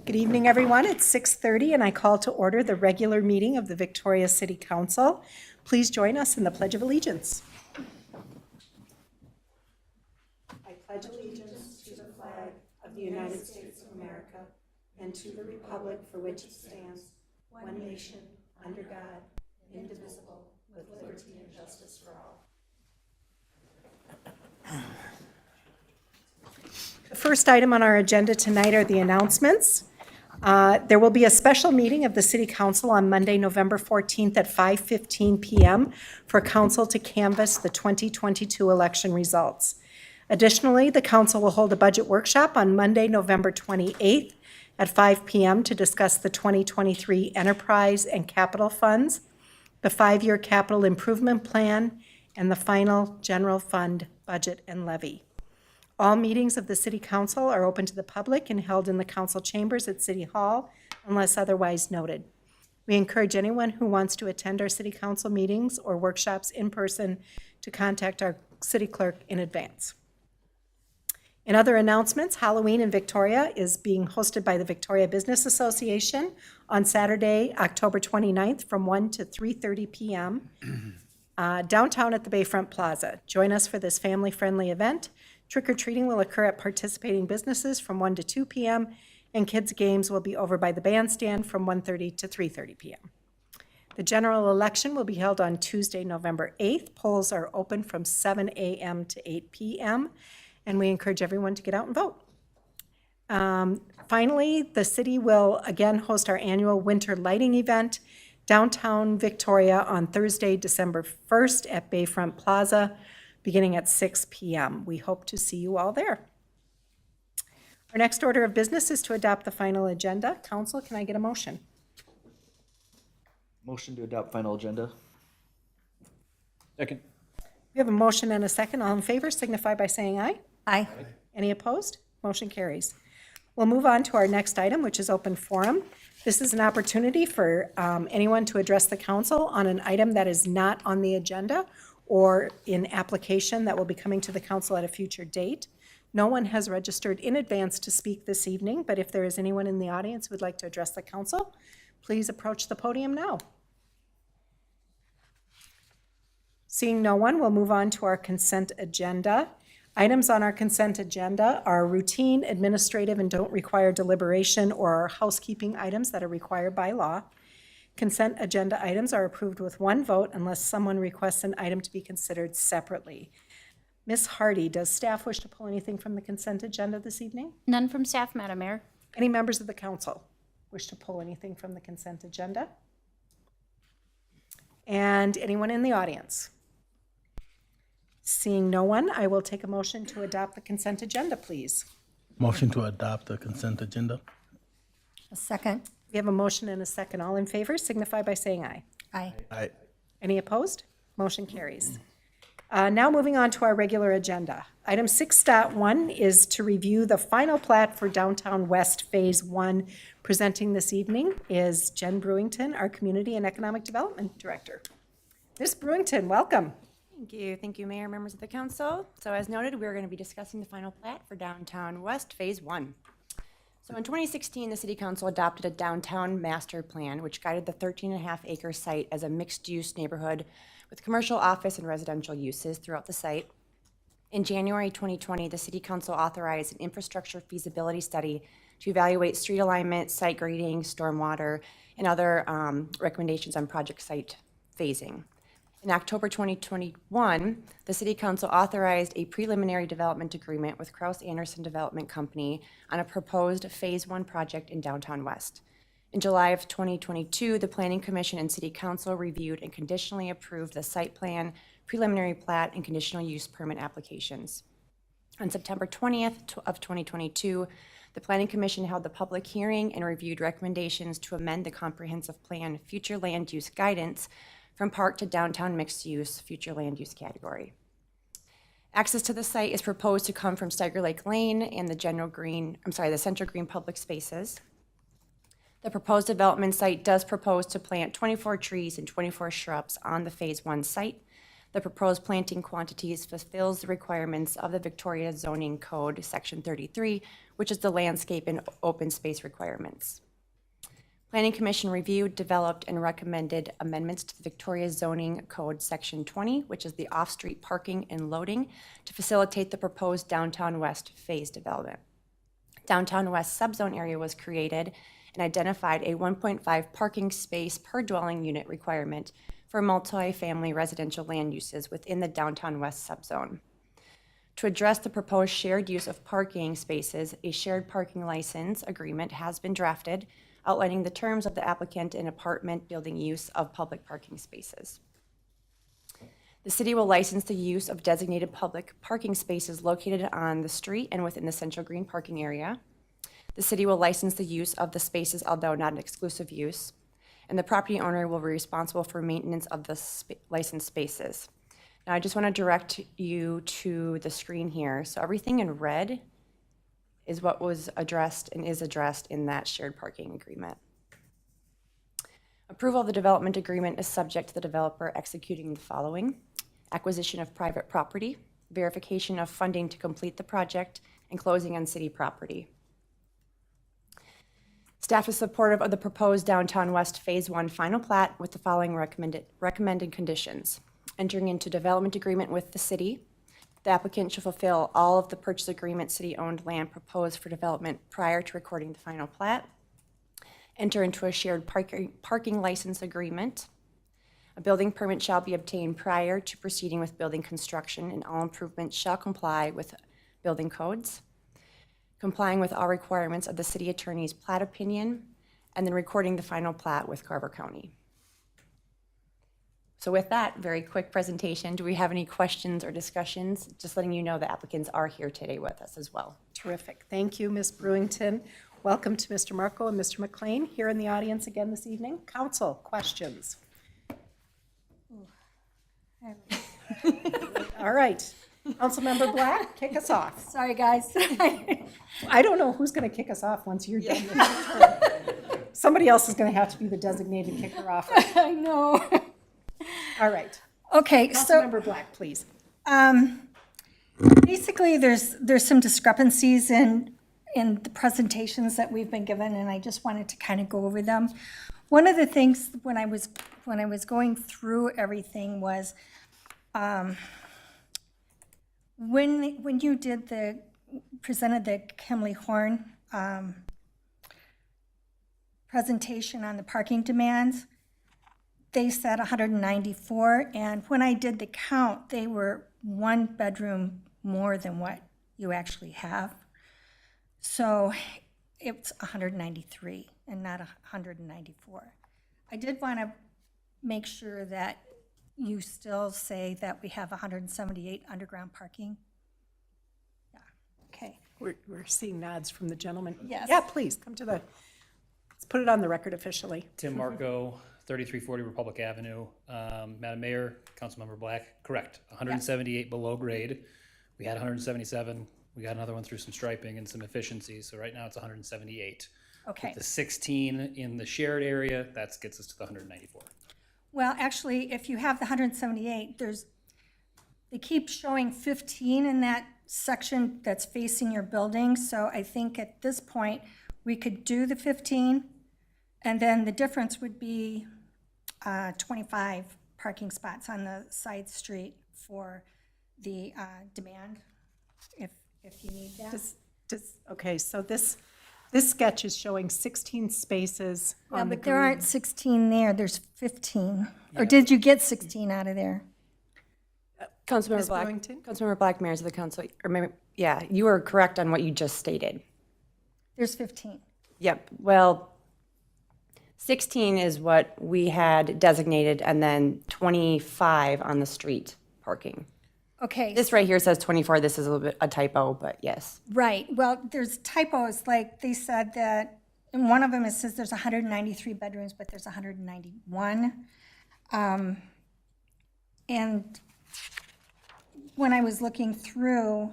Good evening, everyone. It's 6:30, and I call to order the regular meeting of the Victoria City Council. Please join us in the Pledge of Allegiance. I pledge allegiance to the flag of the United States of America and to the republic for which it stands, one nation, under God, indivisible, with liberty and justice for all. The first item on our agenda tonight are the announcements. There will be a special meeting of the City Council on Monday, November 14th at 5:15 p.m. for Council to canvass the 2022 election results. Additionally, the Council will hold a budget workshop on Monday, November 28th at 5 p.m. to discuss the 2023 enterprise and capital funds, the 5-year capital improvement plan, and the final general fund budget and levy. All meetings of the City Council are open to the public and held in the council chambers at City Hall unless otherwise noted. We encourage anyone who wants to attend our City Council meetings or workshops in person to contact our City Clerk in advance. In other announcements, Halloween in Victoria is being hosted by the Victoria Business Association on Saturday, October 29th from 1 to 3:30 p.m. Downtown at the Bayfront Plaza. Join us for this family-friendly event. Trick-or-treating will occur at participating businesses from 1 to 2 p.m., and kids' games will be over by the bandstand from 1:30 to 3:30 p.m. The general election will be held on Tuesday, November 8th. Polls are open from 7 a.m. to 8 p.m., and we encourage everyone to get out and vote. Finally, the city will again host our annual winter lighting event, downtown Victoria, on Thursday, December 1st at Bayfront Plaza, beginning at 6 p.m. We hope to see you all there. Our next order of business is to adopt the final agenda. Council, can I get a motion? Motion to adopt final agenda. Second. We have a motion and a second. All in favor signify by saying aye. Aye. Any opposed? Motion carries. We'll move on to our next item, which is open forum. This is an opportunity for anyone to address the council on an item that is not on the agenda or in application that will be coming to the council at a future date. No one has registered in advance to speak this evening, but if there is anyone in the audience who would like to address the council, please approach the podium now. Seeing no one, we'll move on to our consent agenda. Items on our consent agenda are routine, administrative, and don't require deliberation, or are housekeeping items that are required by law. Consent agenda items are approved with one vote unless someone requests an item to be considered separately. Ms. Hardy, does staff wish to pull anything from the consent agenda this evening? None from staff, Madam Mayor. Any members of the council wish to pull anything from the consent agenda? And anyone in the audience? Seeing no one, I will take a motion to adopt the consent agenda, please. Motion to adopt the consent agenda. A second. We have a motion and a second. All in favor signify by saying aye. Aye. Aye. Any opposed? Motion carries. Now moving on to our regular agenda. Item 6.1 is to review the final plat for Downtown West Phase 1. Presenting this evening is Jen Brewington, our Community and Economic Development Director. Ms. Brewington, welcome. Thank you. Thank you, Mayor, members of the council. So as noted, we're going to be discussing the final plat for Downtown West Phase 1. So in 2016, the City Council adopted a downtown master plan, which guided the 13.5-acre site as a mixed-use neighborhood with commercial, office, and residential uses throughout the site. In January 2020, the City Council authorized an infrastructure feasibility study to evaluate street alignment, site grading, stormwater, and other recommendations on project site phasing. In October 2021, the City Council authorized a preliminary development agreement with Kraus Anderson Development Company on a proposed Phase 1 project in Downtown West. In July of 2022, the Planning Commission and City Council reviewed and conditionally approved the site plan, preliminary plat, and conditional use permit applications. On September 20th of 2022, the Planning Commission held the public hearing and reviewed recommendations to amend the comprehensive plan future land use guidance from park to downtown mixed use future land use category. Access to the site is proposed to come from Steiger Lake Lane and the Central Green public spaces. The proposed development site does propose to plant 24 trees and 24 shrubs on the Phase 1 site. The proposed planting quantities fulfills the requirements of the Victoria Zoning Code, Section 33, which is the landscape and open space requirements. Planning Commission reviewed, developed, and recommended amendments to the Victoria Zoning Code, Section 20, which is the off-street parking and loading, to facilitate the proposed Downtown West phase development. Downtown West subzone area was created and identified a 1.5 parking space per dwelling unit requirement for multi-family residential land uses within the Downtown West subzone. To address the proposed shared use of parking spaces, a shared parking license agreement has been drafted, outlining the terms of the applicant and apartment building use of public parking spaces. The city will license the use of designated public parking spaces located on the street and within the Central Green parking area. The city will license the use of the spaces, although not an exclusive use, and the property owner will be responsible for maintenance of the licensed spaces. Now, I just want to direct you to the screen here. So everything in red is what was addressed and is addressed in that shared parking agreement. Approval of the development agreement is subject to the developer executing the following: acquisition of private property, verification of funding to complete the project, and closing on city property. Staff is supportive of the proposed Downtown West Phase 1 final plat with the following recommended conditions: entering into development agreement with the city. The applicant should fulfill all of the purchase agreement city-owned land proposed for development prior to recording the final plat. Enter into a shared parking license agreement. A building permit shall be obtained prior to proceeding with building construction, and all improvements shall comply with building codes. Complying with all requirements of the city attorney's plat opinion, and then recording the final plat with Carver County. So with that very quick presentation, do we have any questions or discussions? Just letting you know the applicants are here today with us as well. Terrific. Thank you, Ms. Brewington. Welcome to Mr. Marco and Mr. McLean here in the audience again this evening. Council, questions? All right. Councilmember Black, kick us off. Sorry, guys. I don't know who's going to kick us off once you're done with your turn. Somebody else is going to have to be the designated kicker off. I know. All right. Okay, so Councilmember Black, please. basically there's some discrepancies in the presentations that we've been given, and I just wanted to kind of go over them. One of the things when I was going through everything was when you presented the Kimley Horn presentation on the parking demands, they said 194, and when I did the count, they were one bedroom more than what you actually have. So it's 193 and not 194. I did want to make sure that you still say that we have 178 underground parking. Yeah, okay. We're seeing nods from the gentleman. Yes. Yeah, please, come to let's put it on the record officially. Tim Marco, 3340 Republic Avenue. Madam Mayor, Councilmember Black, correct. 178 below grade. We had 177. We got another one through some striping and some efficiencies. So right now it's 178. Okay. With the 16 in the shared area, that gets us to the 194. Well, actually, if you have the 178, they keep showing 15 in that section that's facing your building. So I think at this point, we could do the 15, and then the difference would be 25 parking spots on the side street for the demand, if you need that. Okay, so this sketch is showing 16 spaces Yeah, on the but there green. aren't 16 there, there's 15. Or did you get 16 out of there? Councilmember Ms. Black, Brewington? Councilmember Black, members of the council, or maybe, yeah, you are correct on what you just stated. There's 15. Yep, well, 16 is what we had designated, and then 25 on the street parking. Okay. This right here says 24, this is a little bit a typo, but yes. Right, well, there's typos, like they said that, in one of them it says there's 193 bedrooms, but there's 191. And when I was looking through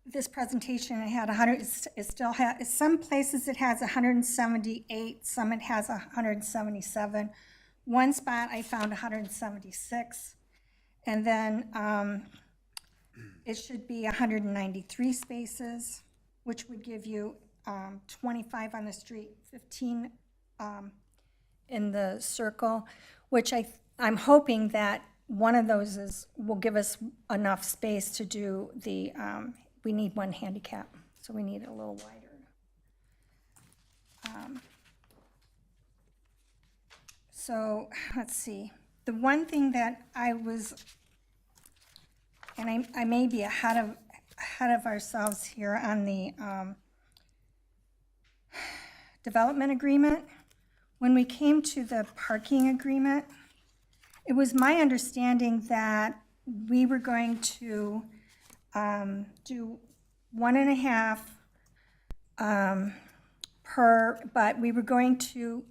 this presentation, it had 100, it still has, some places it has 178, some it has 177, one spot I found 176, and then it should be 193 spaces, which would give you 25 on the street, 15 in the circle, which I'm hoping that one of those will give us enough space to do the, we need one handicap, so we need it a little wider. So, let's see. The one thing that I was, and I may be ahead of ourselves here on the development agreement. When we came to the parking agreement, it was my understanding that we were going to do 1.5 per, but we were going to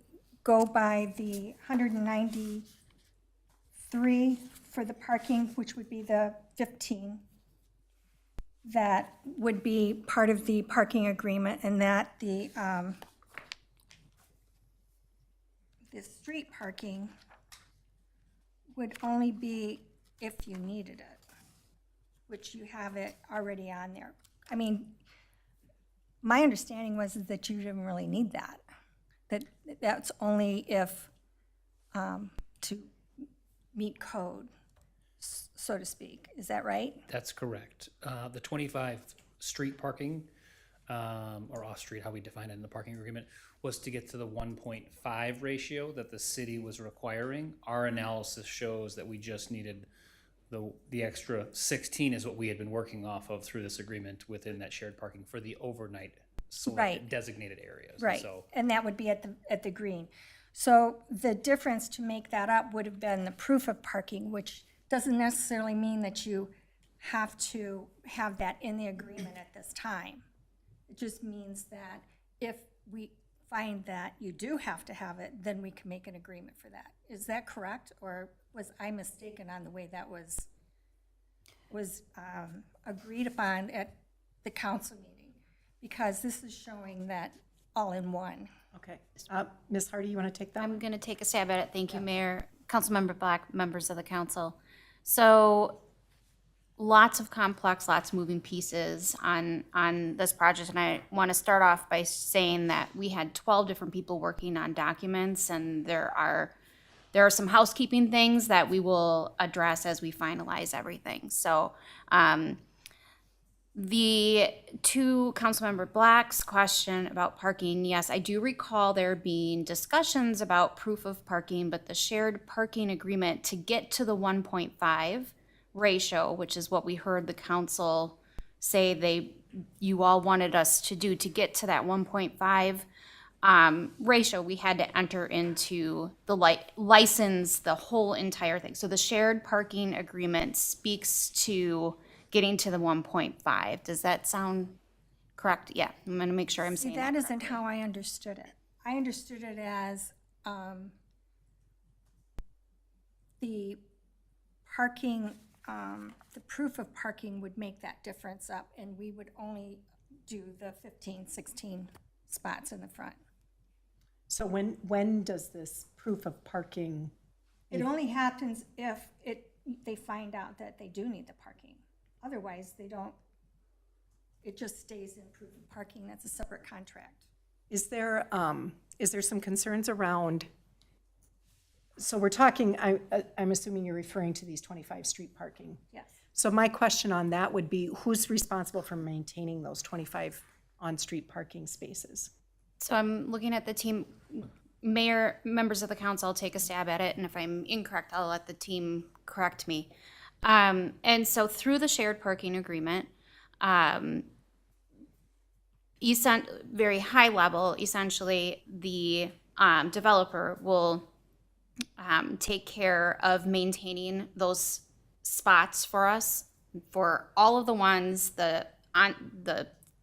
go by the 193 for the parking, which would be the 15. That would be part of the parking agreement, and that the street parking would only be if you needed it, which you have it already on there. I mean, my understanding was that you didn't really need that. That's only if, to meet code, so to speak. Is that right? That's correct. The 25 street parking, or off-street, how we define it in the parking agreement, was to get to the 1.5 ratio that the city was requiring. Our analysis shows that we just needed the extra 16 is what we had been working off of through this agreement within that shared parking for the overnight Right. designated areas. Right, So and that would be at the green. So the difference to make that up would have been the proof of parking, which doesn't necessarily mean that you have to have that in the agreement at this time. It just means that if we find that you do have to have it, then we can make an agreement for that. Is that correct, or was I mistaken on the way that was agreed upon at the council meeting? Because this is showing that all in one. Okay. Ms. Hardy, you want to take that? I'm going to take a stab at it. Thank you, Mayor, Councilmember Black, members of the council. So lots of complex, lots of moving pieces on this project. And I want to start off by saying that we had 12 different people working on documents, and there are some housekeeping things that we will address as we finalize everything. So to Councilmember Black's question about parking, yes, I do recall there being discussions about proof of parking, but the shared parking agreement to get to the 1.5 ratio, which is what we heard the council say you all wanted us to do to get to that 1.5 ratio, we had to enter into the license the whole entire thing. So the shared parking agreement speaks to getting to the 1.5. Does that sound correct? Yeah, I'm going to make sure I'm saying That isn't how I understood it. I understood it as the parking, the proof of parking would make that difference up, and we would only do the 15, 16 spots in the front. So when does this proof of parking? It only happens if they find out that they do need the parking. Otherwise, they don't, it just stays in proof of parking. That's a separate contract. Is there some concerns around, so we're talking, I'm assuming you're referring to these 25 street parking. Yes. So my question on that would be, who's responsible for maintaining those 25 on-street parking spaces? So I'm looking at the team. Mayor, members of the council, I'll take a stab at it, and if I'm incorrect, I'll let the team correct me. And so through the shared parking agreement, very high level, essentially the developer will take care of maintaining those spots for us for all of the ones, the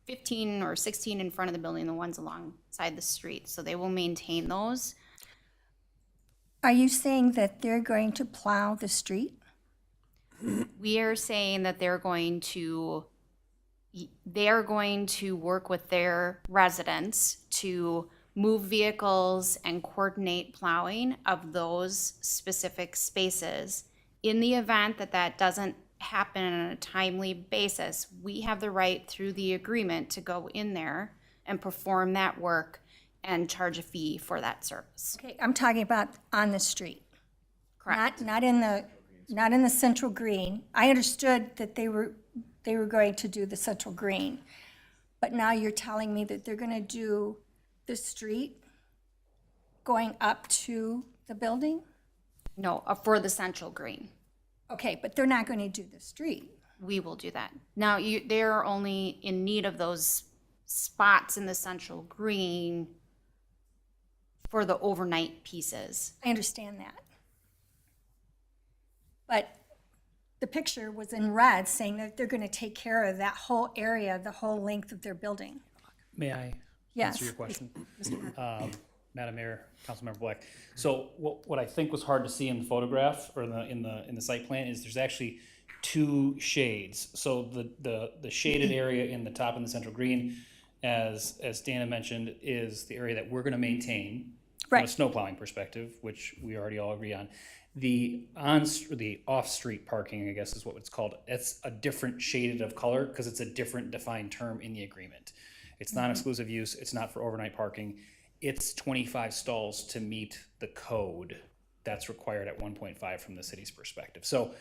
15 or 16 in front of the building, the ones alongside the street. So they will maintain those. Are you saying that they're going to plow the street? We are saying that they're going to work with their residents to move vehicles and coordinate plowing of those specific spaces. In the event that that doesn't happen on a timely basis, we have the right through the agreement to go in there and perform that work and charge a fee for that service. Okay, I'm talking about on the street. Correct. Not in the central green. I understood that they were going to do the central green. But now you're telling me that they're gonna do the street going up to the building? No, for the central green. Okay, but they're not gonna do the street. We will do that. Now, they're only in need of those spots in the central green for the overnight pieces. I understand that. But the picture was in red saying that they're gonna take care of that whole area, the whole length of their building. May I Yes. answer your question? Madam Mayor, Councilmember Black. So what I think was hard to see in the photograph or in the site plan is there's actually two shades. So the shaded area in the top in the central green, as Dana mentioned, is the area that we're gonna maintain from a Right. snow plowing perspective, which we already all agree on. The off-street parking, I guess is what it's called, it's a different shaded of color because it's a different defined term in the agreement. It's non-exclusive use, it's not for overnight parking. It's 25 stalls to meet the code that's required at 1.5 from the city's perspective. So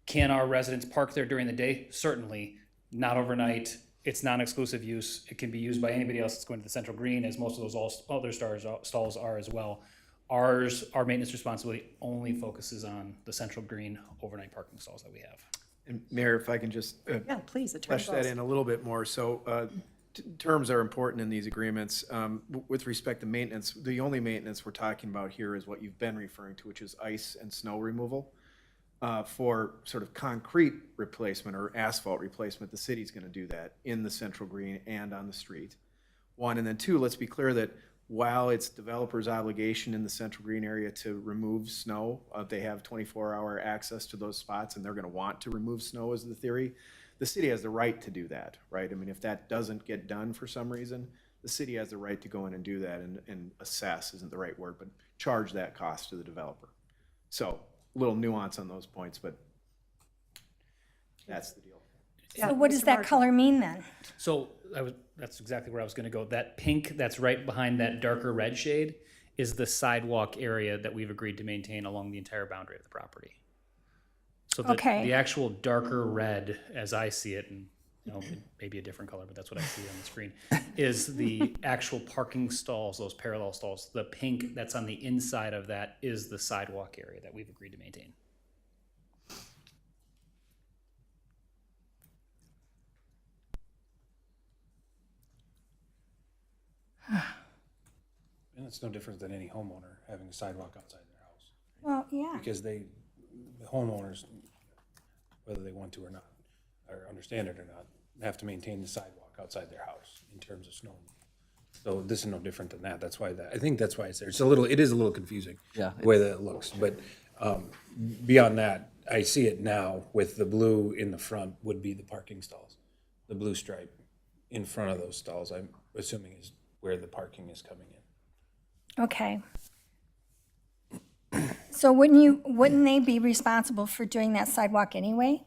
can our residents park there during the day? Certainly, not overnight. It's non-exclusive use. It can be used by anybody else that's going to the central green, as most of those other stalls are as well. Our maintenance responsibility only focuses on the central green overnight parking stalls that we have. And Mayor, if I can just Yeah, please, Attorney flesh that Wells. in a little bit more. So terms are important in these agreements. With respect to maintenance, the only maintenance we're talking about here is what you've been referring to, which is ice and snow removal. For sort of concrete replacement or asphalt replacement, the city's going to do that in the central green and on the street. One, and then two, let's be clear that while it's developers' obligation in the central green area to remove snow, they have 24-hour access to those spots and they're going to want to remove snow is the theory. The city has the right to do that, right? I mean, if that doesn't get done for some reason, the city has the right to go in and do that and assess isn't the right word, but charge that cost to the developer. So a little nuance on those points, but that's the deal. So what does that color mean then? So that's exactly where I was gonna go. That pink that's right behind that darker red shade is the sidewalk area that we've agreed to maintain along the entire boundary of the property. So Okay. the actual darker red, as I see it, and it may be a different color, but that's what I see on the screen, is the actual parking stalls, those parallel stalls. The pink that's on the inside of that is the sidewalk area that we've agreed to maintain. And it's no different than any homeowner having a sidewalk outside their house. Well, yeah. Because the homeowners, whether they want to or not, or understand it or not, have to maintain the sidewalk outside their house in terms of snow. So this is no different than that. That's why I think that's why it's there. It is a little confusing. Yeah, The way that it looks, but beyond that, I see it now with the blue in the front would be the parking stalls. The blue stripe in front of those stalls, I'm assuming is where the parking is coming in. Okay. So wouldn't they be responsible for doing that sidewalk anyway?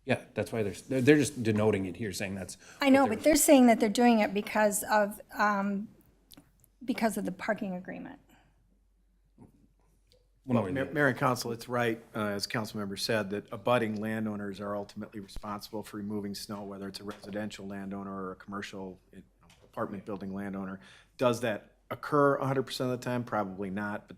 Yeah, that's why they're just denoting it here, saying that's. I know, but they're saying that they're doing it because of the parking agreement. Well, Mayor and Council, it's right, as Councilmember said, that abutting landowners are ultimately responsible for removing snow, whether it's a residential landowner or a commercial apartment building landowner. Does that occur 100% of the time? Probably not, but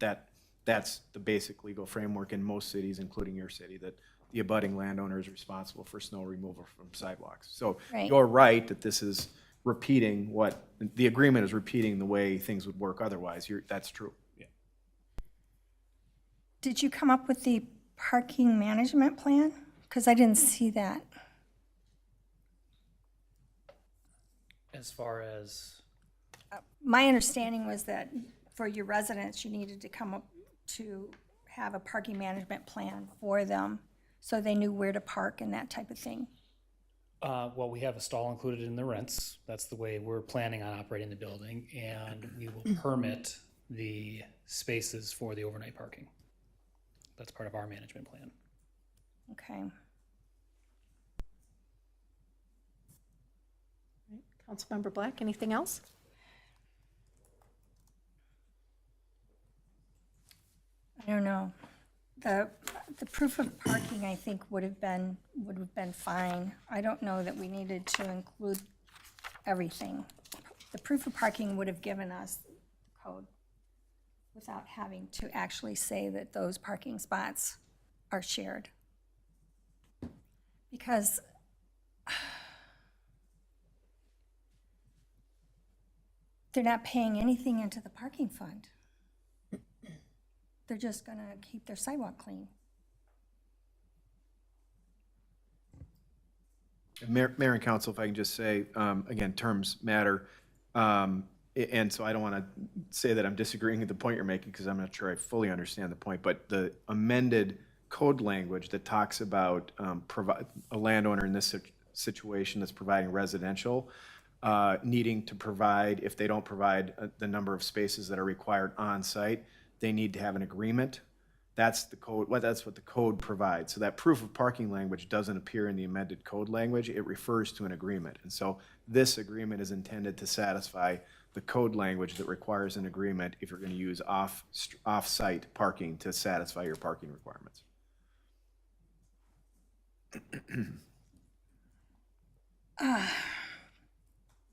that's the basic legal framework in most cities, including your city, that the abutting landowner is responsible for snow removal from sidewalks. So Right. you're right that this is repeating what, the agreement is repeating the way things would work otherwise. That's true. Did you come up with the parking management plan? Because I didn't see that. As far as, My understanding was that for your residents, you needed to come up to have a parking management plan for them so they knew where to park and that type of thing. Well, we have a stall included in the rents. That's the way we're planning on operating the building, and we will permit the spaces for the overnight parking. That's part of our management plan. Okay. Councilmember Black, anything else? I don't know. The proof of parking, I think, would have been fine. I don't know that we needed to include everything. The proof of parking would have given us the code without having to actually say that those parking spots are shared. Because they're not paying anything into the parking fund. They're just gonna keep their sidewalk clean. Mayor and council, if I can just say, again, terms matter. And so I don't want to say that I'm disagreeing with the point you're making, because I'm not sure I fully understand the point, but the amended code language that talks about a landowner in this situation that's providing residential, needing to provide, if they don't provide the number of spaces that are required on site, they need to have an agreement. That's the code. Well, that's what the code provides. So that proof of parking language doesn't appear in the amended code language. It refers to an agreement. And so this agreement is intended to satisfy the code language that requires an agreement if you're going to use off-site parking to satisfy your parking requirements.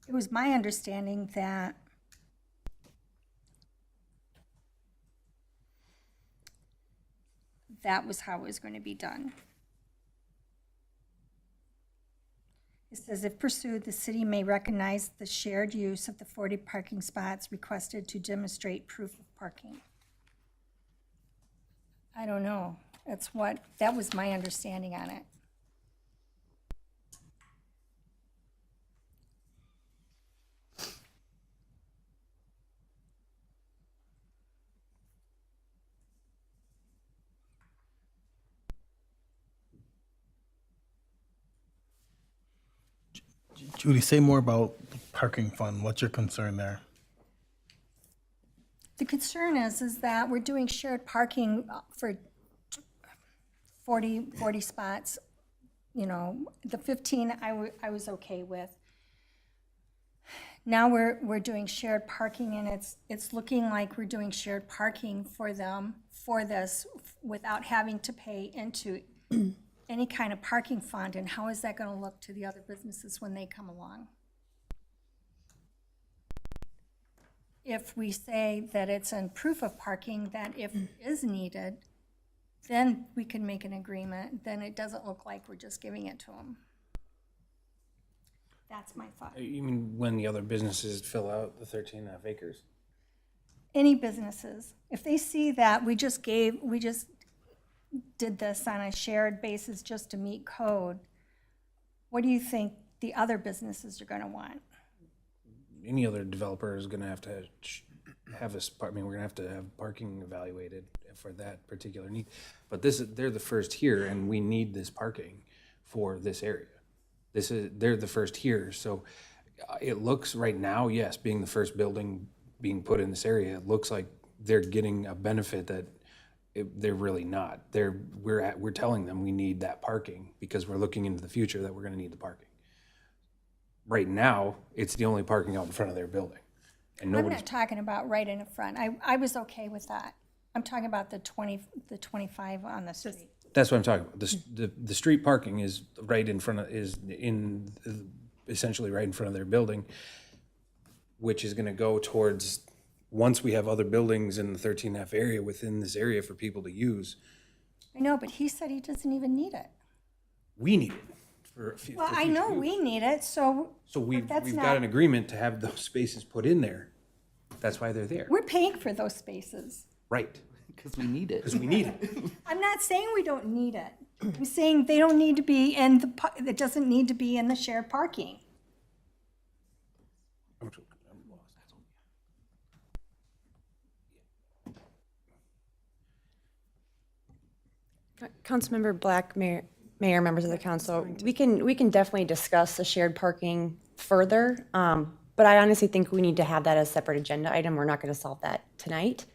It was my understanding that that was how it was going to be done. It says, if pursued, the city may recognize the shared use of the 40 parking spots requested to demonstrate proof of parking. I don't know. That was my understanding on it. Judy, say more about the parking fund. What's your concern there? The concern is that we're doing shared parking for 40 spots. You know, the 15 I was okay with. Now we're doing shared parking, and it's looking like we're doing shared parking for them for this without having to pay into any kind of parking fund. And how is that going to look to the other businesses when they come along? If we say that it's in proof of parking, that if it is needed, then we can make an agreement. Then it doesn't look like we're just giving it to them. That's my thought. You mean when the other businesses fill out the 13.5 acres? Any businesses, if they see that we just did this on a shared basis just to meet code, what do you think the other businesses are going to want? Any other developer is going to have we're going to have to have parking evaluated for that particular need. But they're the first here, and we need this parking for this area. They're the first here, so it looks right now, yes, being the first building being put in this area, it looks like they're getting a benefit that they're really not. We're telling them we need that parking because we're looking into the future that we're going to need the parking. Right now, it's the only parking out in front of their building, and I'm nobody's. not talking about right in the front. I was okay with that. I'm talking about the 25 on the street. That's what I'm talking about. The street parking is essentially right in front of their building, which is going to go towards, once we have other buildings in the 13.5 area within this area for people to use. I know, but he said he doesn't even need it. We need it for a few. Well, I know we need it, so. So we've that's got not- an agreement to have those spaces put in there. That's why they're there. We're paying for those spaces. Right. Because we need it. Because we need it. I'm not saying we don't need it. I'm saying they don't need to be in it doesn't need to be in the shared parking. Councilmember Black, Mayor, Mayor, members of the council, we can definitely discuss the shared parking further, but I honestly think we need to have that as a separate agenda item. We're not going to solve that tonight.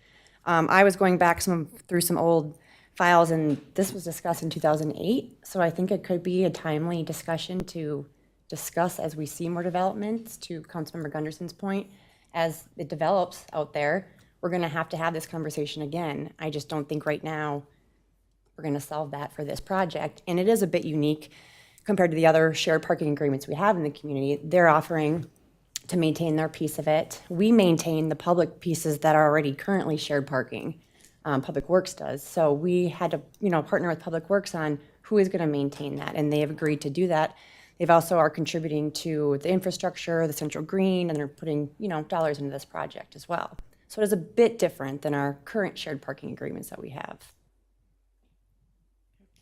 I was going back through some old files, and this was discussed in 2008, so I think it could be a timely discussion to discuss as we see more developments, to Councilmember Gunderson's point. As it develops out there, we're going to have this conversation again. I just don't think right now we're going to solve that for this project. And it is a bit unique compared to the other shared parking agreements we have in the community. They're offering to maintain their piece of it. We maintain the public pieces that are already currently shared parking. Public Works does. So we had to, partner with Public Works on who is going to maintain that, and they have agreed to do that. They've also are contributing to the infrastructure, the central green, and they're putting, dollars into this project as well. So it is a bit different than our current shared parking agreements that we have.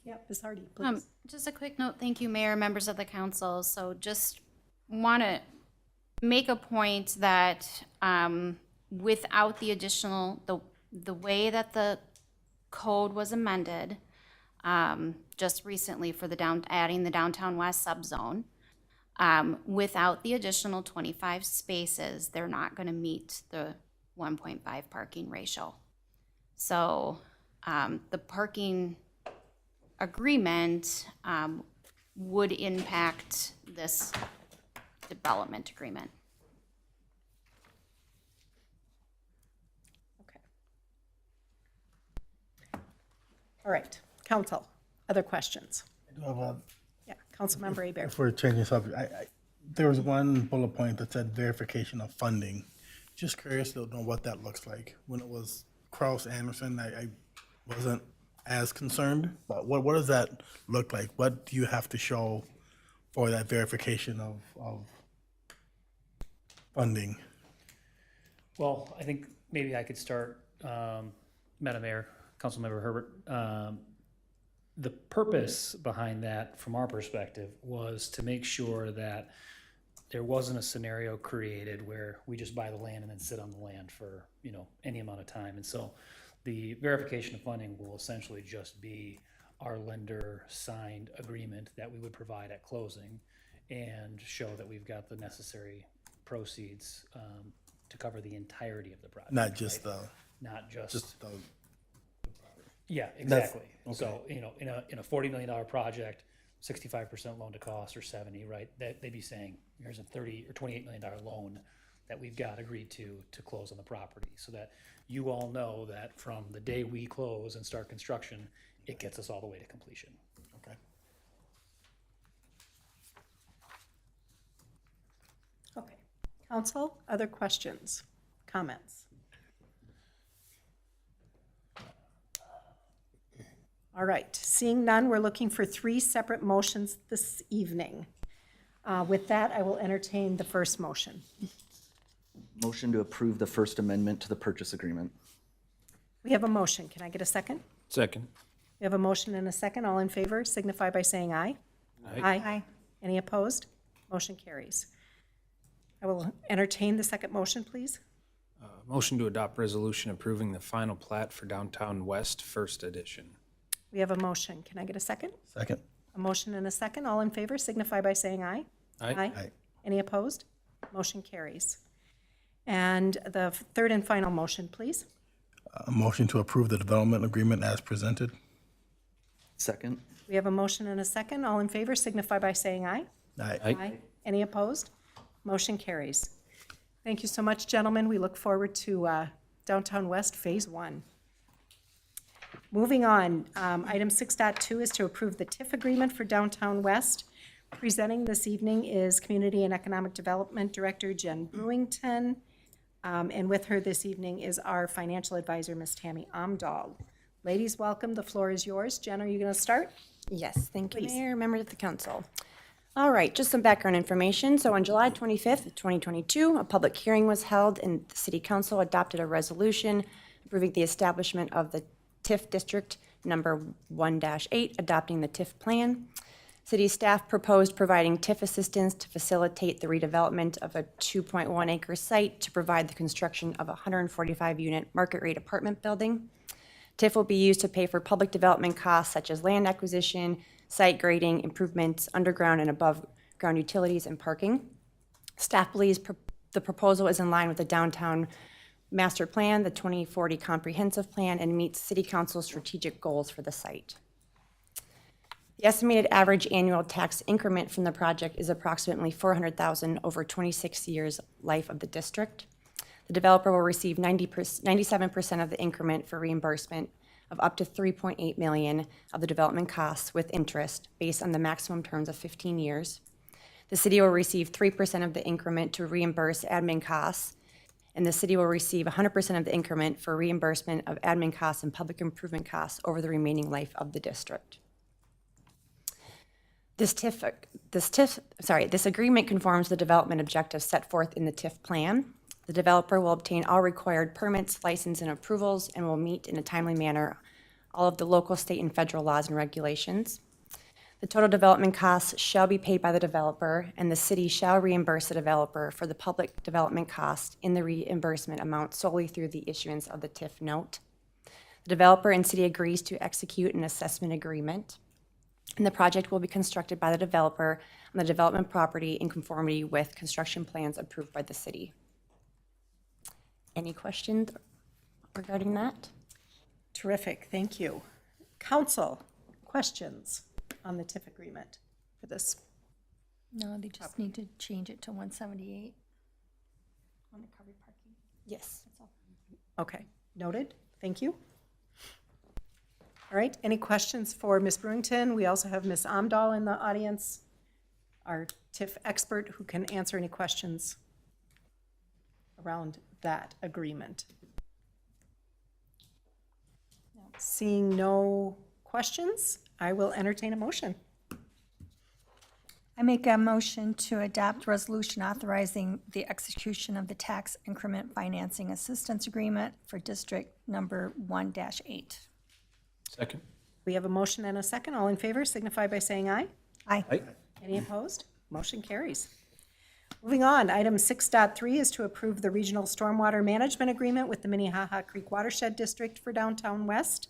Yeah, Ms. Hardy, please. Just a quick note, thank you, Mayor, members of the council. So just want to make a point that without the additional, the way that the code was amended just recently for adding the downtown west subzone, without the additional 25 spaces, they're not going to meet the 1.5 parking ratio. So the parking agreement would impact this development agreement. Okay. All right, council, other questions? I do have a, Yeah, Councilmember Hebert. if we're changing subject, there was one bullet point that said verification of funding. Just curious to know what that looks like. When it was Kraus Anderson, I wasn't as concerned, but what does that look like? What do you have to show for that verification of funding? Well, I think maybe I could start, Madam Mayor, Councilmember Herbert. The purpose behind that, from our perspective, was to make sure that there wasn't a scenario created where we just buy the land and then sit on the land for, any amount of time. And so the verification of funding will essentially just be our lender signed agreement that we would provide at closing and show that we've got the necessary proceeds to cover the entirety of the project. Not just right? the, Not just the, Yeah, exactly. okay. So, in a $40 million project, 65% loan to cost or 70, right? They'd be saying, here's a $30 or $28 million loan that we've got agreed to close on the property, so that you all know that from the day we close and start construction, it gets us all the way to completion. okay. Okay. Council, other questions, comments? All right, seeing none, we're looking for 3 separate motions this evening. With that, I will entertain the first motion. Motion to approve the First Amendment to the purchase agreement. We have a motion. Can I get a second? Second. We have a motion and a second. All in favor signify by saying aye. Aye. Any opposed? Motion carries. I will entertain the second motion, please. Motion to adopt resolution approving the final plat for Downtown West First Edition. We have a motion. Can I get a second? Second. A motion and a second. All in favor signify by saying aye. Aye. Aye. Any opposed? Motion carries. And the third and final motion, please. A motion to approve the development agreement as presented. Second. We have a motion and a second. All in favor signify by saying aye. Aye. Any opposed? Motion carries. Thank you so much, gentlemen. We look forward to Downtown West Phase 1. Moving on, item 6.2 is to approve the TIF agreement for Downtown West. Presenting this evening is Community and Economic Development Director Jen Brewington. And with her this evening is our financial advisor, Ms. Tammy Amdahl. Ladies, welcome. The floor is yours. Jen, are you going to start? Yes, thank you, Please. Mayor, members of the council. All right, just some background information. So on July 25th, 2022, a public hearing was held and the City Council adopted a resolution approving the establishment of the TIF District number 1-8, adopting the TIF plan. City staff proposed providing TIF assistance to facilitate the redevelopment of a 2.1 acre site to provide the construction of a 145-unit market rate apartment building. TIF will be used to pay for public development costs such as land acquisition, site grading, improvements, underground and above ground utilities, and parking. Staff believes the proposal is in line with the downtown master plan, the 2040 comprehensive plan, and meets City Council's strategic goals for the site. The estimated average annual tax increment from the project is approximately $400,000 over 26 years life of the district. The developer will receive 97% of the increment for reimbursement of up to $3.8 million of the development costs with interest based on the maximum terms of 15 years. The city will receive 3% of the increment to reimburse admin costs, and the city will receive 100% of the increment for reimbursement of admin costs and public improvement costs over the remaining life of the district. This agreement conforms to the development objectives set forth in the TIF plan. The developer will obtain all required permits, license, and approvals, and will meet in a timely manner all of the local, state, and federal laws and regulations. The total development costs shall be paid by the developer, and the city shall reimburse the developer for the public development cost in the reimbursement amount solely through the issuance of the TIF note. The developer and city agrees to execute an assessment agreement, and the project will be constructed by the developer on the development property in conformity with construction plans approved by the city. Any questions regarding that? Terrific, thank you. Council, questions on the TIF agreement for this? No, they just need to change it to 178. On the covered parking? Yes. Okay, noted, thank you. All right, any questions for Ms. Brewington? We also have Ms. Amdahl in the audience, our TIF expert who can answer any questions around that agreement. Seeing no questions, I will entertain a motion. I make a motion to adopt resolution authorizing the execution of the tax increment financing assistance agreement for District Number 1-8. Second. We have a motion and a second. All in favor signify by saying aye. Aye. Aye. Any opposed? Motion carries. Moving on, item 6.3 is to approve the regional stormwater management agreement with the Minnehaha Creek Watershed District for Downtown West.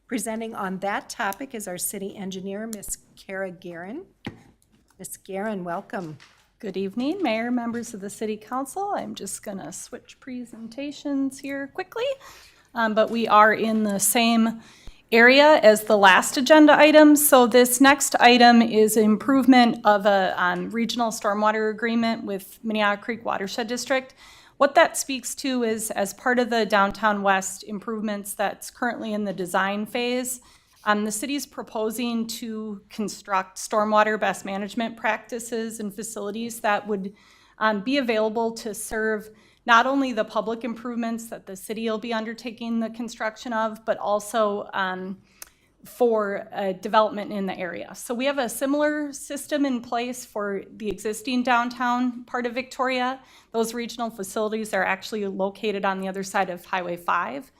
Presenting on that topic is our city engineer, Ms. Kara Guerin. Ms. Guerin, welcome. Good evening, Mayor, members of the City Council. I'm just going to switch presentations here quickly, but we are in the same area as the last agenda item. So this next item is improvement of a regional stormwater agreement with Minnehaha Creek Watershed District. What that speaks to is, as part of the Downtown West improvements that's currently in the design phase, the city's proposing to construct stormwater best management practices and facilities that would be available to serve not only the public improvements that the city will be undertaking the construction of, but also for development in the area. So we have a similar system in place for the existing downtown part of Victoria. Those regional facilities are actually located on the other side of Highway 5.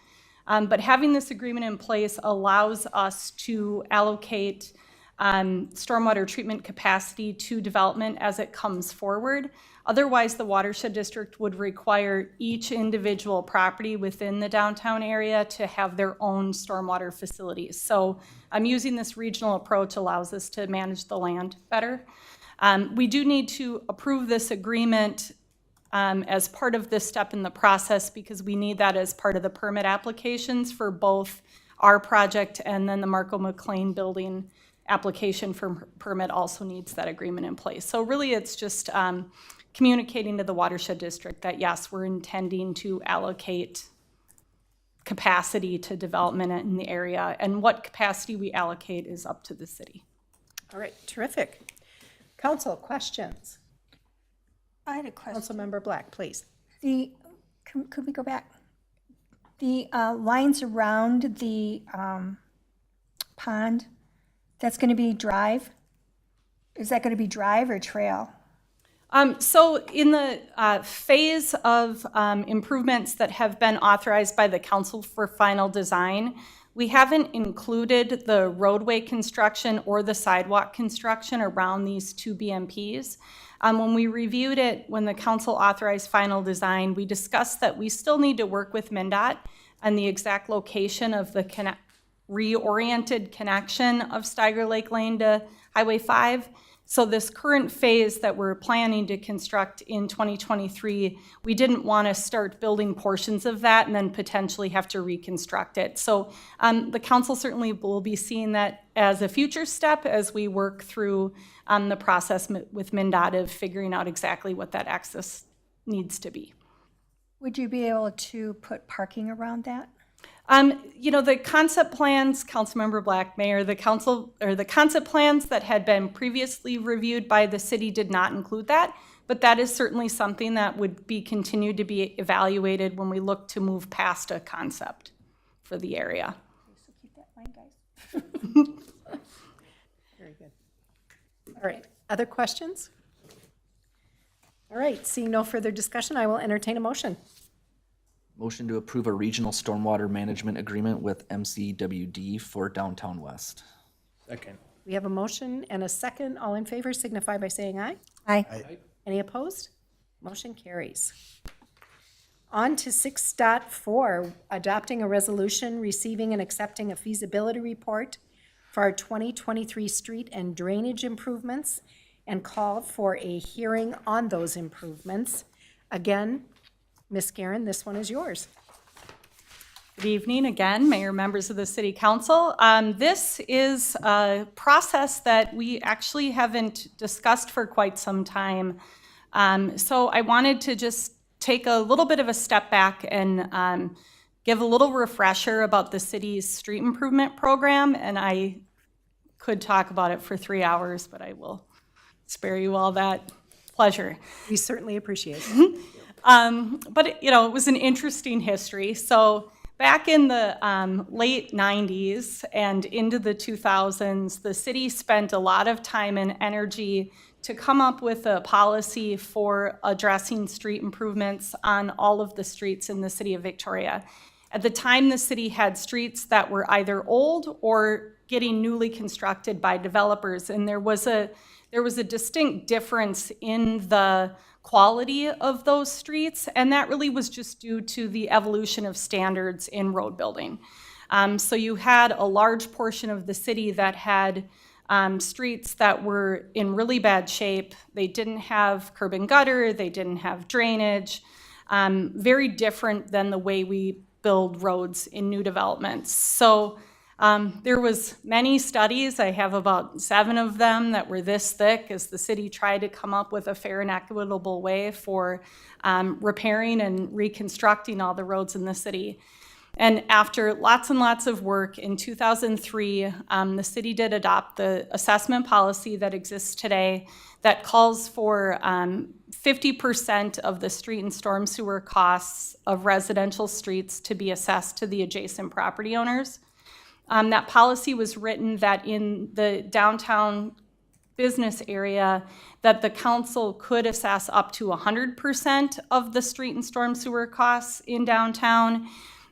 But having this agreement in place allows us to allocate stormwater treatment capacity to development as it comes forward. Otherwise, the Watershed District would require each individual property within the downtown area to have their own stormwater facilities. So using this regional approach allows us to manage the land better. We do need to approve this agreement as part of this step in the process because we need that as part of the permit applications for both our project and then the Marco McLean building application for permit also needs that agreement in place. So really it's just communicating to the Watershed District that yes, we're intending to allocate capacity to development in the area, and what capacity we allocate is up to the city. All right, terrific. Council, questions? I had a question. Councilmember Black, please. Could we go back? The lines around the pond, that's going to be drive? Is that going to be drive or trail? So in the phase of improvements that have been authorized by the Council for Final Design, we haven't included the roadway construction or the sidewalk construction around these two BMPs. When we reviewed it, when the Council authorized Final Design, we discussed that we still need to work with MnDOT on the exact location of the reoriented connection of Steiger Lake Lane to Highway 5. So this current phase that we're planning to construct in 2023, we didn't want to start building portions of that and then potentially have to reconstruct it. So the council certainly will be seeing that as a future step as we work through the process with MnDOT of figuring out exactly what that access needs to be. Would you be able to put parking around that? The concept plans, Councilmember Black, Mayor, the concept plans that had been previously reviewed by the city did not include that, but that is certainly something that would be continued to be evaluated when we look to move past a concept for the area. So keep that in mind, guys. Very good. All right, other questions? All right, seeing no further discussion, I will entertain a motion. Motion to approve a regional stormwater management agreement with MCWD for Downtown West. Second. We have a motion and a second. All in favor signify by saying aye. Aye. Any opposed? Motion carries. On to 6.4, adopting a resolution receiving and accepting a feasibility report for our 2023 street and drainage improvements and call for a hearing on those improvements. Again, Ms. Guerin, this one is yours. Good evening again, Mayor, members of the City Council. This is a process that we actually haven't discussed for quite some time. So I wanted to just take a little bit of a step back and give a little refresher about the city's street improvement program. And I could talk about it for 3 hours, but I will spare you all that pleasure. We certainly appreciate it. But it was an interesting history. So back in the late 90s and into the 2000s, the city spent a lot of time and energy to come up with a policy for addressing street improvements on all of the streets in the city of Victoria. At the time, the city had streets that were either old or getting newly constructed by developers, and there was a distinct difference in the quality of those streets, and that really was just due to the evolution of standards in road building. So you had a large portion of the city that had streets that were in really bad shape. They didn't have curb and gutter, they didn't have drainage, very different than the way we build roads in new developments. So there was many studies, I have about 7 of them that were this thick as the city tried to come up with a fair and equitable way for repairing and reconstructing all the roads in the city. And after lots and lots of work, in 2003, the city did adopt the assessment policy that exists today that calls for 50% of the street and storm sewer costs of residential streets to be assessed to the adjacent property owners. That policy was written that in the downtown business area, that the council could assess up to 100% of the street and storm sewer costs in downtown.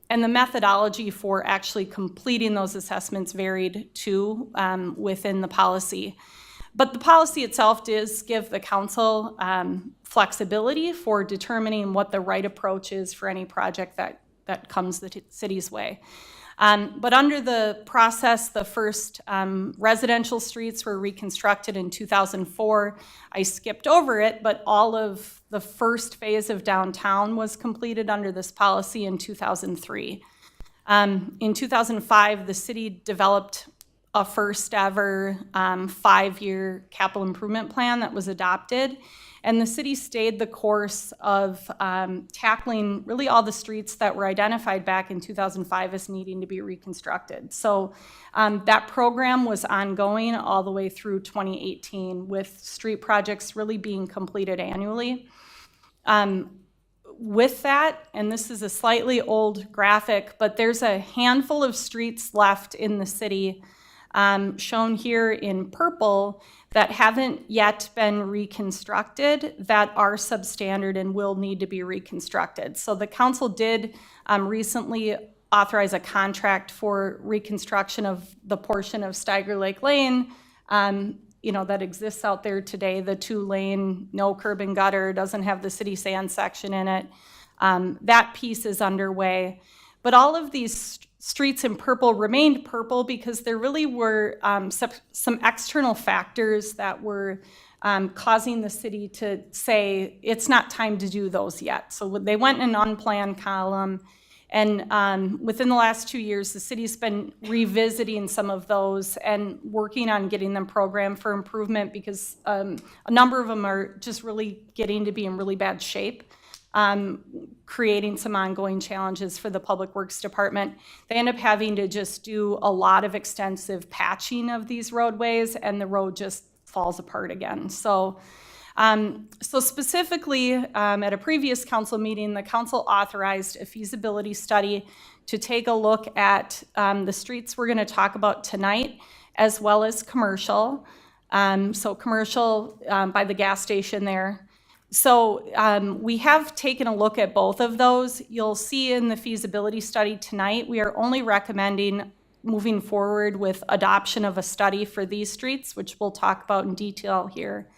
And the methodology for actually completing those assessments varied too within the policy. But the policy itself does give the council flexibility for determining what the right approach is for any project that comes the city's way. But under the process, the first residential streets were reconstructed in 2004. I skipped over it, but all of the first phase of downtown was completed under this policy in 2003. In 2005, the city developed a first ever 5-year capital improvement plan that was adopted. And the city stayed the course of tackling really all the streets that were identified back in 2005 as needing to be reconstructed. So that program was ongoing all the way through 2018 with street projects really being completed annually. With that, and this is a slightly old graphic, but there's a handful of streets left in the city shown here in purple that haven't yet been reconstructed that are substandard and will need to be reconstructed. So the council did recently authorize a contract for reconstruction of the portion of Steiger Lake Lane that exists out there today, the 2-lane, no curb and gutter, doesn't have the city sand section in it. That piece is underway. But all of these streets in purple remained purple because there really were some external factors that were causing the city to say it's not time to do those yet. So they went in an unplanned column, and within the last 2 years, the city's been revisiting some of those and working on getting them programmed for improvement because a number of them are just really getting to be in really bad shape. Creating some ongoing challenges for the Public Works Department. They end up having to just do a lot of extensive patching of these roadways, and the road just falls apart again. So specifically, at a previous council meeting, the council authorized a feasibility study to take a look at the streets we're going to talk about tonight, as well as commercial. So commercial by the gas station there. So we have taken a look at both of those. You'll see in the feasibility study tonight, we are only recommending moving forward with adoption of a study for these streets, which we'll talk about in detail here.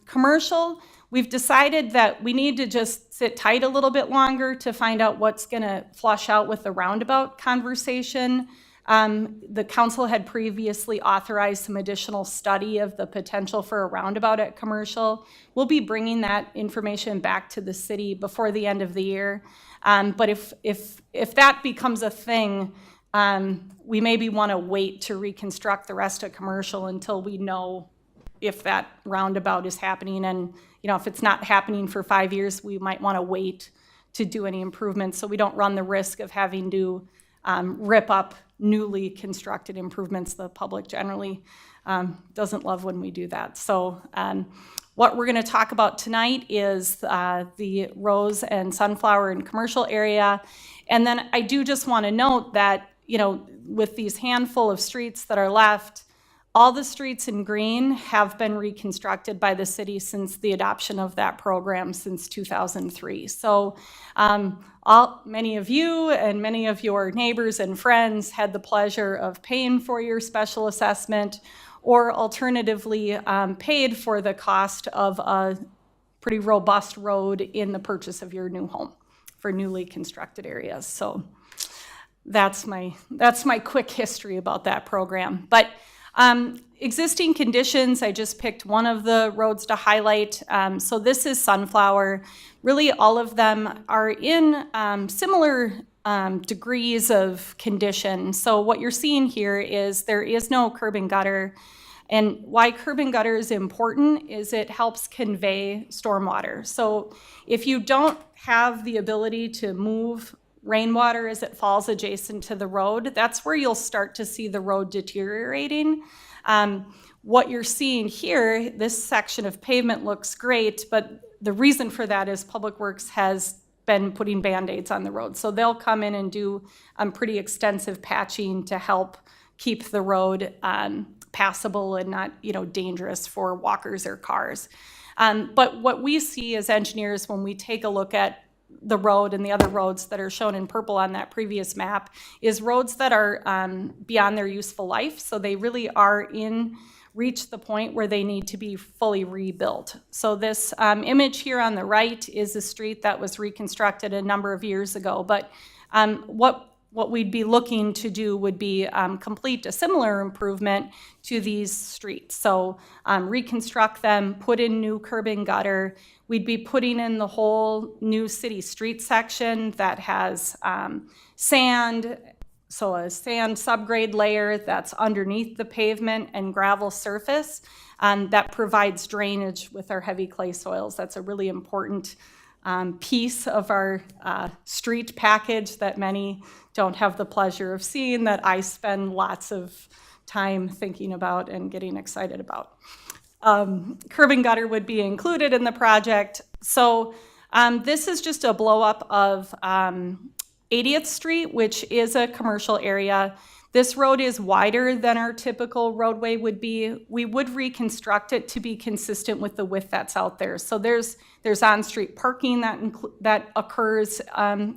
Commercial, we've decided that we need to just sit tight a little bit longer to find out what's gonna flush out with the roundabout conversation. The council had previously authorized some additional study of the potential for a roundabout at commercial. We'll be bringing that information back to the city before the end of the year. But if that becomes a thing, we maybe want to wait to reconstruct the rest of commercial until we know if that roundabout is happening. And if it's not happening for 5 years, we might want to wait to do any improvements so we don't run the risk of having to rip up newly constructed improvements. The public generally doesn't love when we do that. So what we're going to talk about tonight is the Rose and Sunflower and commercial area. And then I do just want to note that, with these handful of streets that are left, all the streets in green have been reconstructed by the city since the adoption of that program since 2003. So many of you and many of your neighbors and friends had the pleasure of paying for your special assessment, or alternatively paid for the cost of a pretty robust road in the purchase of your new home for newly constructed areas. So that's my quick history about that program. But existing conditions, I just picked one of the roads to highlight. So this is Sunflower. Really, all of them are in similar degrees of condition. So what you're seeing here is there is no curb and gutter. And why curb and gutter is important is it helps convey stormwater. So if you don't have the ability to move rainwater as it falls adjacent to the road, that's where you'll start to see the road deteriorating. What you're seeing here, this section of pavement looks great, but the reason for that is Public Works has been putting Band-Aids on the road. So they'll come in and do pretty extensive patching to help keep the road passable and not, dangerous for walkers or cars. But what we see as engineers when we take a look at the road and the other roads that are shown in purple on that previous map is roads that are beyond their useful life. So they really are reach the point where they need to be fully rebuilt. So this image here on the right is a street that was reconstructed a number of years ago. But what we'd be looking to do would be complete a similar improvement to these streets. So reconstruct them, put in new curb and gutter. We'd be putting in the whole new city street section that has sand, so a sand subgrade layer that's underneath the pavement and gravel surface that provides drainage with our heavy clay soils. That's a really important piece of our street package that many don't have the pleasure of seeing, that I spend lots of time thinking about and getting excited about. Curb and gutter would be included in the project. So this is just a blow up of 80th Street, which is a commercial area. This road is wider than our typical roadway would be. We would reconstruct it to be consistent with the width that's out there. So there's on-street parking that occurs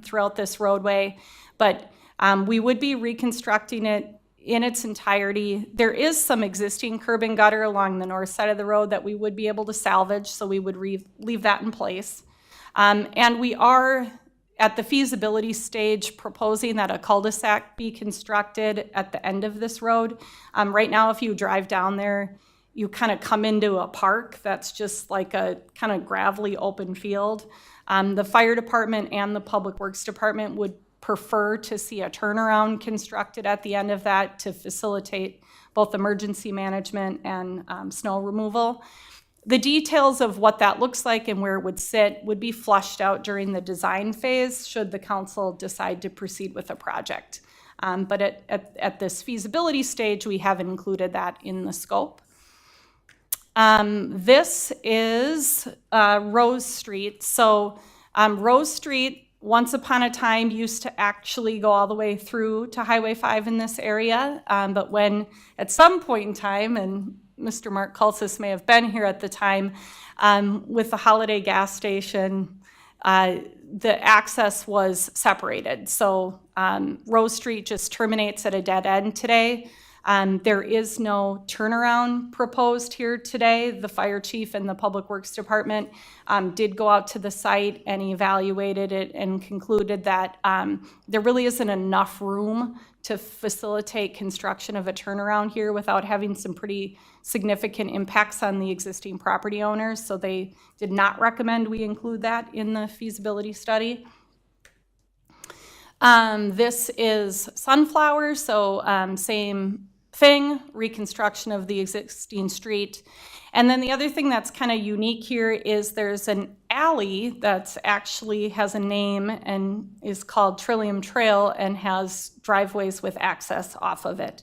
throughout this roadway, but we would be reconstructing it in its entirety. There is some existing curb and gutter along the north side of the road that we would be able to salvage, so we would leave that in place. And we are at the feasibility stage proposing that a cul-de-sac be constructed at the end of this road. Right now, if you drive down there, you kind of come into a park that's just like a kind of gravelly open field. The fire department and the public works department would prefer to see a turnaround constructed at the end of that to facilitate both emergency management and snow removal. The details of what that looks like and where it would sit would be flushed out during the design phase should the council decide to proceed with a project. But at this feasibility stage, we haven't included that in the scope. This is Rose Street. So Rose Street, once upon a time, used to actually go all the way through to Highway 5 in this area. But when, at some point in time, and Mr. Mark Kulsis may have been here at the time, with the Holiday gas station, the access was separated. So Rose Street just terminates at a dead end today. There is no turnaround proposed here today. The fire chief and the public works department did go out to the site and evaluated it and concluded that there really isn't enough room to facilitate construction of a turnaround here without having some pretty significant impacts on the existing property owners. So they did not recommend we include that in the feasibility study. This is Sunflower, so same thing, reconstruction of the existing street. And then the other thing that's kind of unique here is there's an alley that's actually has a name and is called Trillium Trail and has driveways with access off of it.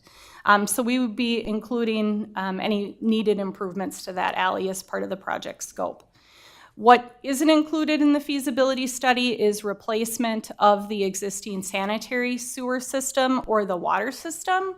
So we would be including any needed improvements to that alley as part of the project scope. What isn't included in the feasibility study is replacement of the existing sanitary sewer system or the water system.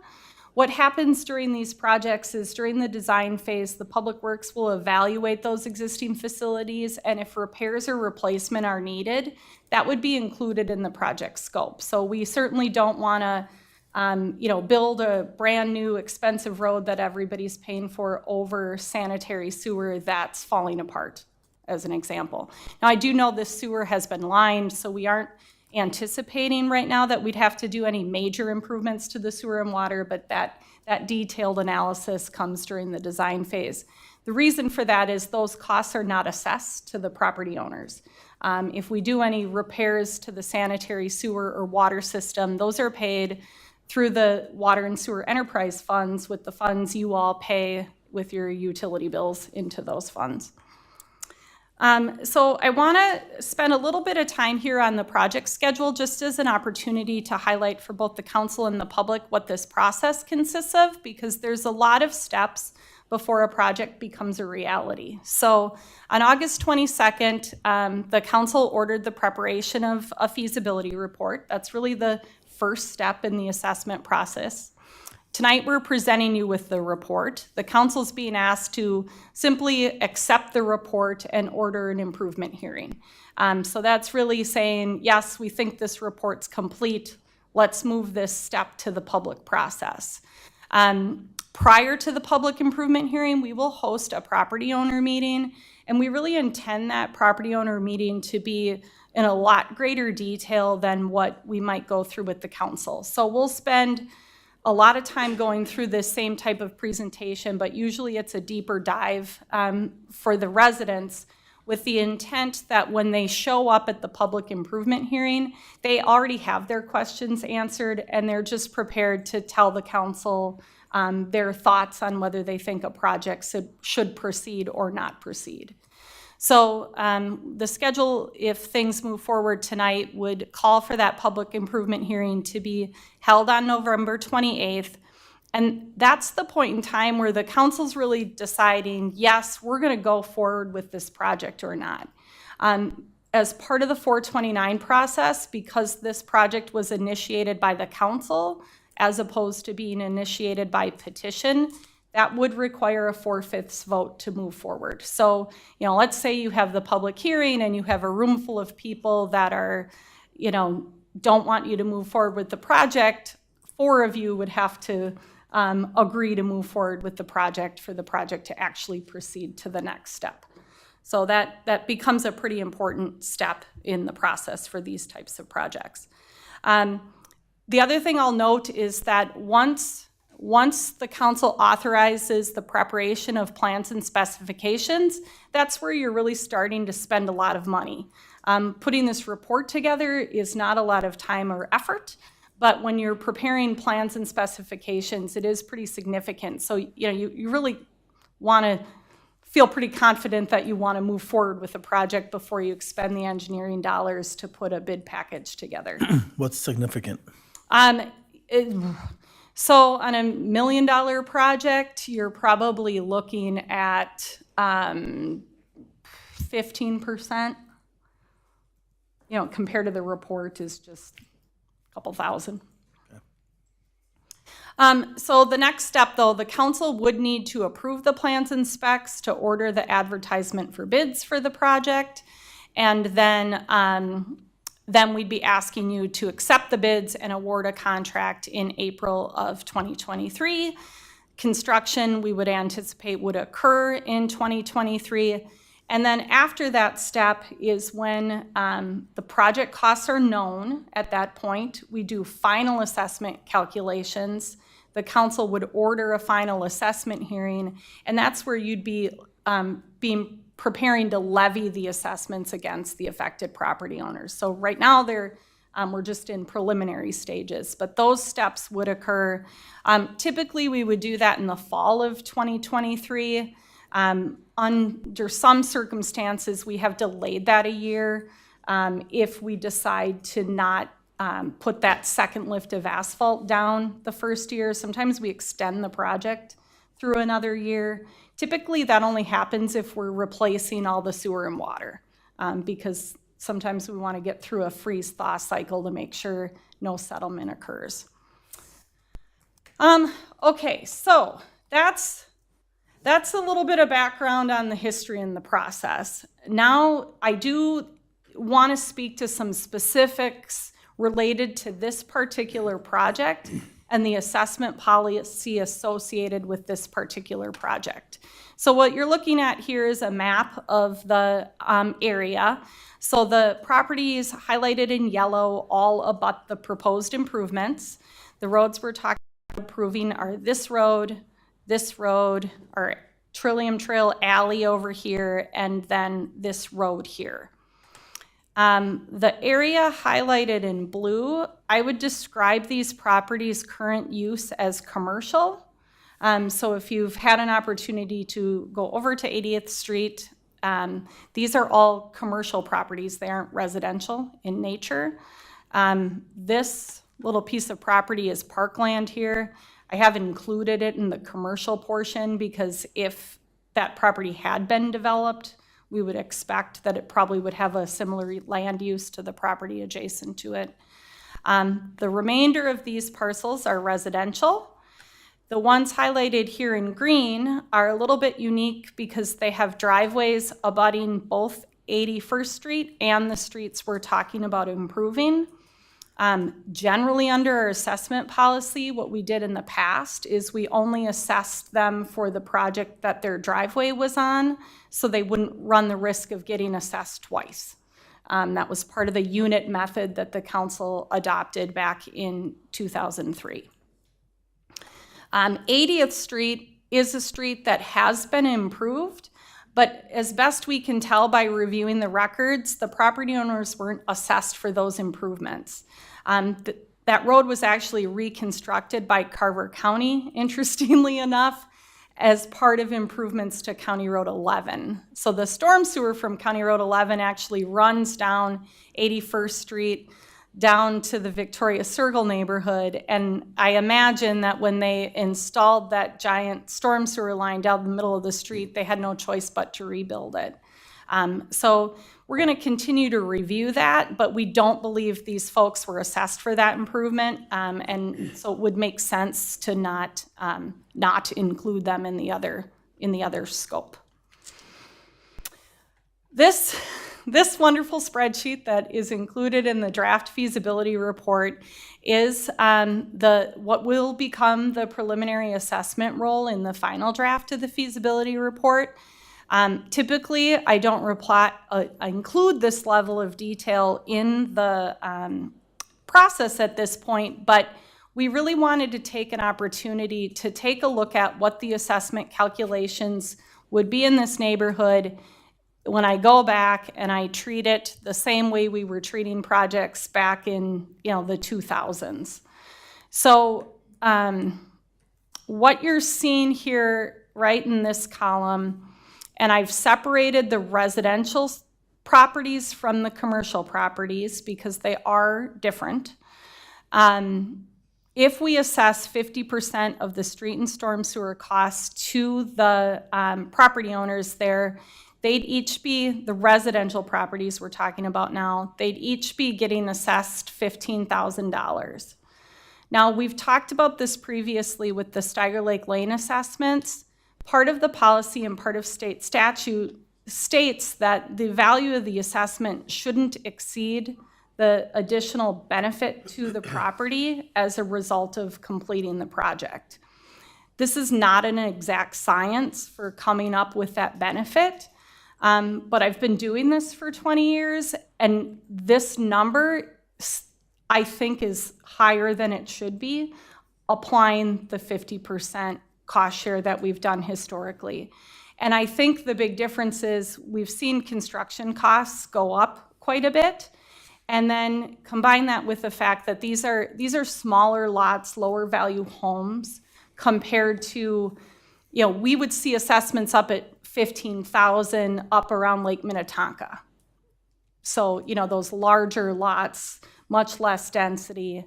What happens during these projects is during the design phase, the Public Works will evaluate those existing facilities, and if repairs or replacement are needed, that would be included in the project scope. So we certainly don't want to build a brand new expensive road that everybody's paying for over sanitary sewer that's falling apart, as an example. Now, I do know this sewer has been lined, so we aren't anticipating right now that we'd have to do any major improvements to the sewer and water, but that detailed analysis comes during the design phase. The reason for that is those costs are not assessed to the property owners. If we do any repairs to the sanitary sewer or water system, those are paid through the water and sewer enterprise funds with the funds you all pay with your utility bills into those funds. So I want to spend a little bit of time here on the project schedule just as an opportunity to highlight for both the council and the public what this process consists of, because there's a lot of steps before a project becomes a reality. So on August 22nd, the council ordered the preparation of a feasibility report. That's really the first step in the assessment process. Tonight, we're presenting you with the report. The council's being asked to simply accept the report and order an improvement hearing. So that's really saying, yes, we think this report's complete. Let's move this step to the public process. Prior to the public improvement hearing, we will host a property owner meeting, and we really intend that property owner meeting to be in a lot greater detail than what we might go through with the council. So we'll spend a lot of time going through this same type of presentation, but usually it's a deeper dive for the residents with the intent that when they show up at the public improvement hearing, they already have their questions answered and they're just prepared to tell the council their thoughts on whether they think a project should proceed or not proceed. So the schedule, if things move forward tonight, would call for that public improvement hearing to be held on November 28th. And that's the point in time where the council's really deciding, yes, we're going to go forward with this project or not. As part of the 429 process, because this project was initiated by the council as opposed to being initiated by petition, that would require a 4/5 vote to move forward. So, let's say you have the public hearing and you have a room full of people that are, don't want you to move forward with the project. 4 of you would have to agree to move forward with the project for the project to actually proceed to the next step. So that becomes a pretty important step in the process for these types of projects. The other thing I'll note is that once the council authorizes the preparation of plans and specifications, that's where you're really starting to spend a lot of money. Putting this report together is not a lot of time or effort, but when you're preparing plans and specifications, it is pretty significant. So you really want to feel pretty confident that you want to move forward with a project before you expend the engineering dollars to put a bid package together. What's significant? So on a $1 million project, you're probably looking at 15%. Compared to the report is just a couple thousand. So the next step, though, the council would need to approve the plans and specs to order the advertisement for bids for the project. And then we'd be asking you to accept the bids and award a contract in April of 2023. Construction, we would anticipate, would occur in 2023. And then after that step is when the project costs are known. At that point, we do final assessment calculations. The council would order a final assessment hearing, and that's where you'd be preparing to levy the assessments against the affected property owners. So right now we're just in preliminary stages, but those steps would occur. Typically, we would do that in the fall of 2023. Under some circumstances, we have delayed that a year if we decide to not put that second lift of asphalt down the first year. Sometimes we extend the project through another year. Typically, that only happens if we're replacing all the sewer and water, because sometimes we want to get through a freeze-thaw cycle to make sure no settlement occurs. Okay, so that's a little bit of background on the history and the process. Now, I do want to speak to some specifics related to this particular project and the assessment policy associated with this particular project. So what you're looking at here is a map of the area. So the properties highlighted in yellow all abut the proposed improvements. The roads we're talking about approving are this road, our Trillium Trail Alley over here, and then this road here. The area highlighted in blue, I would describe these properties' current use as commercial. So if you've had an opportunity to go over to 80th Street, these are all commercial properties. They aren't residential in nature. This little piece of property is parkland here. I have included it in the commercial portion because if that property had been developed, we would expect that it probably would have a similar land use to the property adjacent to it. The remainder of these parcels are residential. The ones highlighted here in green are a little bit unique because they have driveways abutting both 81st Street and the streets we're talking about improving. Generally under our assessment policy, what we did in the past is we only assessed them for the project that their driveway was on, so they wouldn't run the risk of getting assessed twice. That was part of the unit method that the council adopted back in 2003. 80th Street is a street that has been improved, but as best we can tell by reviewing the records, the property owners weren't assessed for those improvements. That road was actually reconstructed by Carver County, interestingly enough, as part of improvements to County Road 11. So the storm sewer from County Road 11 actually runs down 81st Street down to the Victoria Circle neighborhood. And I imagine that when they installed that giant storm sewer line down the middle of the street, they had no choice but to rebuild it. So we're going to continue to review that, but we don't believe these folks were assessed for that improvement, and so it would make sense to not include them in the other scope. This wonderful spreadsheet that is included in the draft feasibility report is what will become the preliminary assessment role in the final draft of the feasibility report. Typically, I don't I include this level of detail in the process at this point, but we really wanted to take an opportunity to take a look at what the assessment calculations would be in this neighborhood when I go back and I treat it the same way we were treating projects back in, the 2000s. So what you're seeing here right in this column, and I've separated the residential properties from the commercial properties because they are different. If we assess 50% of the street and storm sewer costs to the property owners there, they'd each be, the residential properties we're talking about now, they'd each be getting assessed $15,000. Now, we've talked about this previously with the Steiger Lake Lane assessments. Part of the policy and part of state statute states that the value of the assessment shouldn't exceed the additional benefit to the property as a result of completing the project. This is not an exact science for coming up with that benefit, but I've been doing this for 20 years, and this number, I think, is higher than it should be, applying the 50% cost share that we've done historically. And I think the big difference is we've seen construction costs go up quite a bit, and then combine that with the fact that these are smaller lots, lower value homes compared to, we would see assessments up at 15,000 up around Lake Minnetonka. So, those larger lots, much less density.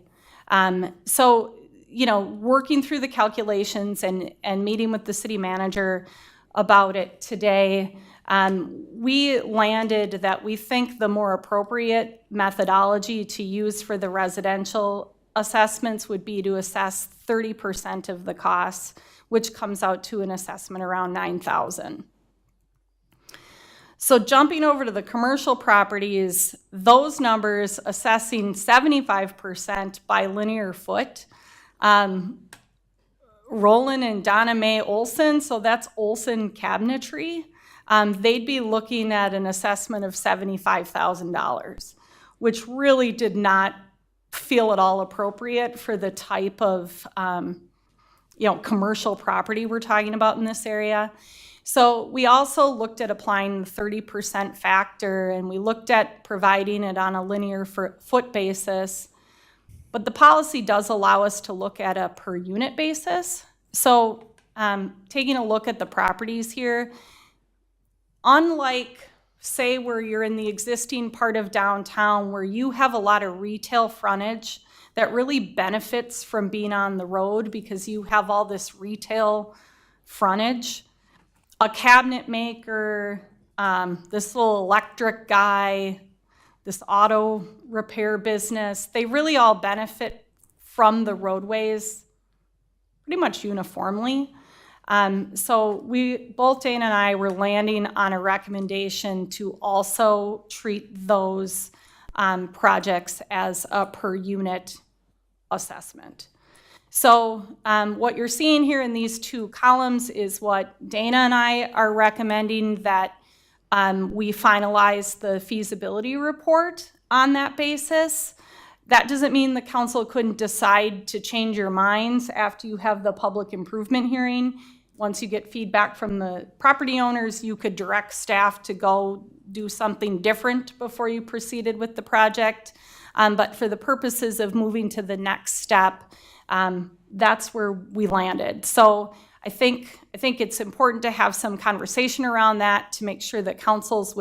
So, working through the calculations and meeting with the city manager about it today, we landed that we think the more appropriate methodology to use for the residential assessments would be to assess 30% of the costs, which comes out to an assessment around $9,000. So jumping over to the commercial properties, those numbers assessing 75% by linear foot, Roland and Donna Mae Olson, so that's Olson Cabinetry, they'd be looking at an assessment of $75,000, which really did not feel at all appropriate for the type of commercial property we're talking about in this area. So we also looked at applying the 30% factor, and we looked at providing it on a linear foot basis. But the policy does allow us to look at a per unit basis. So taking a look at the properties here, unlike, say, where you're in the existing part of downtown where you have a lot of retail frontage that really benefits from being on the road because you have all this retail frontage, a cabinet maker, this little electric guy, this auto repair business, they really all benefit from the roadways pretty much uniformly. So both Dana and I were landing on a recommendation to also treat those projects as a per unit assessment. So what you're seeing here in these two columns is what Dana and I are recommending that we finalize the feasibility report on that basis. That doesn't mean the council couldn't decide to change your minds after you have the public improvement hearing. Once you get feedback from the property owners, you could direct staff to go do something different before you proceeded with the project. But for the purposes of moving to the next step, that's where we landed. So I think it's important to have some conversation around that to make sure that council's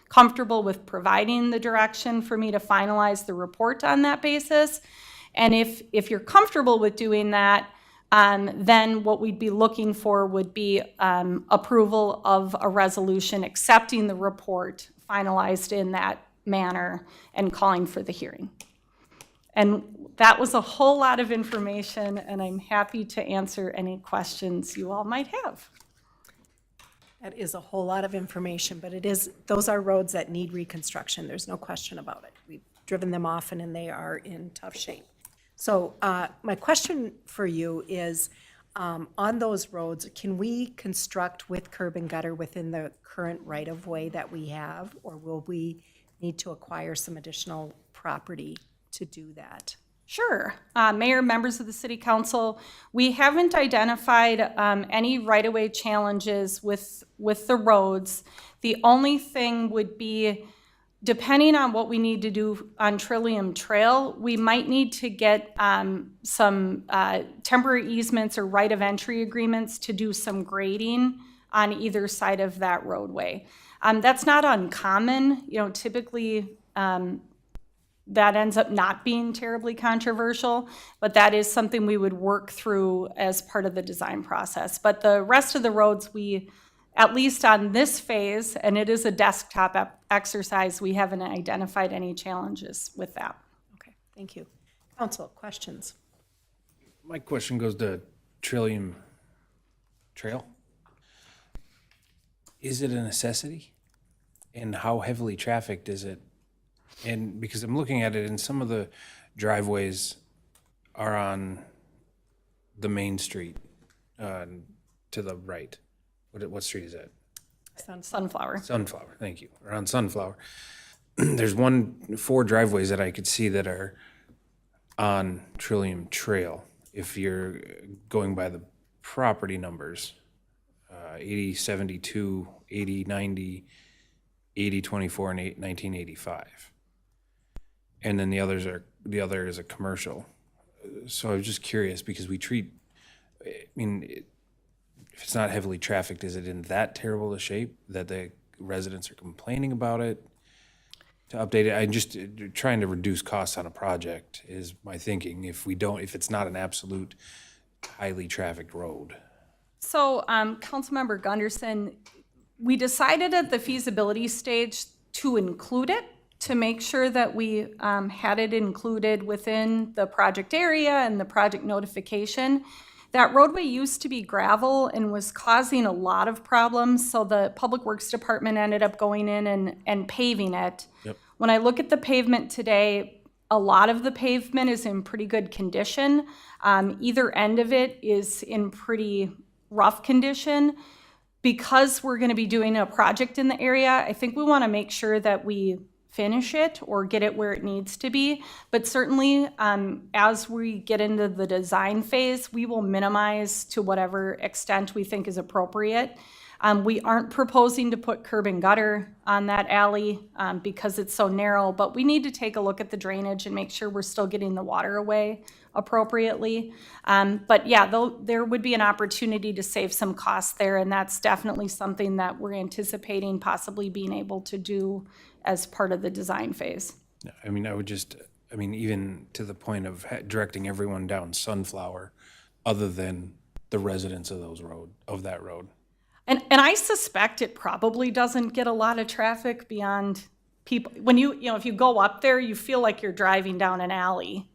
comfortable with providing the direction for me to finalize the report on that basis. And if you're comfortable with doing that, then what we'd be looking for would be approval of a resolution accepting the report finalized in that manner and calling for the hearing. And that was a whole lot of information, and I'm happy to answer any questions you all might have. That is a whole lot of information, but those are roads that need reconstruction. There's no question about it. We've driven them often, and they are in tough shape. So my question for you is, on those roads, can we construct with curb and gutter within the current right-of-way that we have? Or will we need to acquire some additional property to do that? Sure. Mayor, members of the city council, we haven't identified any right-of-way challenges with the roads. The only thing would be, depending on what we need to do on Trillium Trail, we might need to get some temporary easements or right of entry agreements to do some grading on either side of that roadway. That's not uncommon. Typically that ends up not being terribly controversial, but that is something we would work through as part of the design process. But the rest of the roads, we, at least on this phase, and it is a desktop exercise, we haven't identified any challenges with that. Okay, thank you. Council, questions? My question goes to Trillium Trail. Is it a necessity? And how heavily trafficked is it? And because I'm looking at it, and some of the driveways are on the main street to the right. What street is that? Sunflower. Sunflower, thank you. Around Sunflower. There's 4 driveways that I could see that are on Trillium Trail. If you're going by the property numbers, 8072, 8090, 8024, and 1985. And then the other is a commercial. So I was just curious because if it's not heavily trafficked, is it in that terrible a shape that the residents are complaining about it? To update it, I'm just trying to reduce costs on a project is my thinking. If it's not an absolute highly trafficked road. So, Councilmember Gunderson, we decided at the feasibility stage to include it, to make sure that we had it included within the project area and the project notification. That roadway used to be gravel and was causing a lot of problems, so the Public Works Department ended up going in and paving it. Yep. When I look at the pavement today, a lot of the pavement is in pretty good condition. Either end of it is in pretty rough condition. Because we're gonna be doing a project in the area, I think we wanna make sure that we finish it or get it where it needs to be. But certainly, as we get into the design phase, we will minimize to whatever extent we think is appropriate. We aren't proposing to put curb and gutter on that alley because it's so narrow, but we need to take a look at the drainage and make sure we're still getting the water away appropriately. But yeah, there would be an opportunity to save some costs there, and that's definitely something that we're anticipating possibly being able to do as part of the design phase. I mean, even to the point of directing everyone down Sunflower, other than the residents of that road. And I suspect it probably doesn't get a lot of traffic beyond people. When if you go up there, you feel like you're driving down an alley.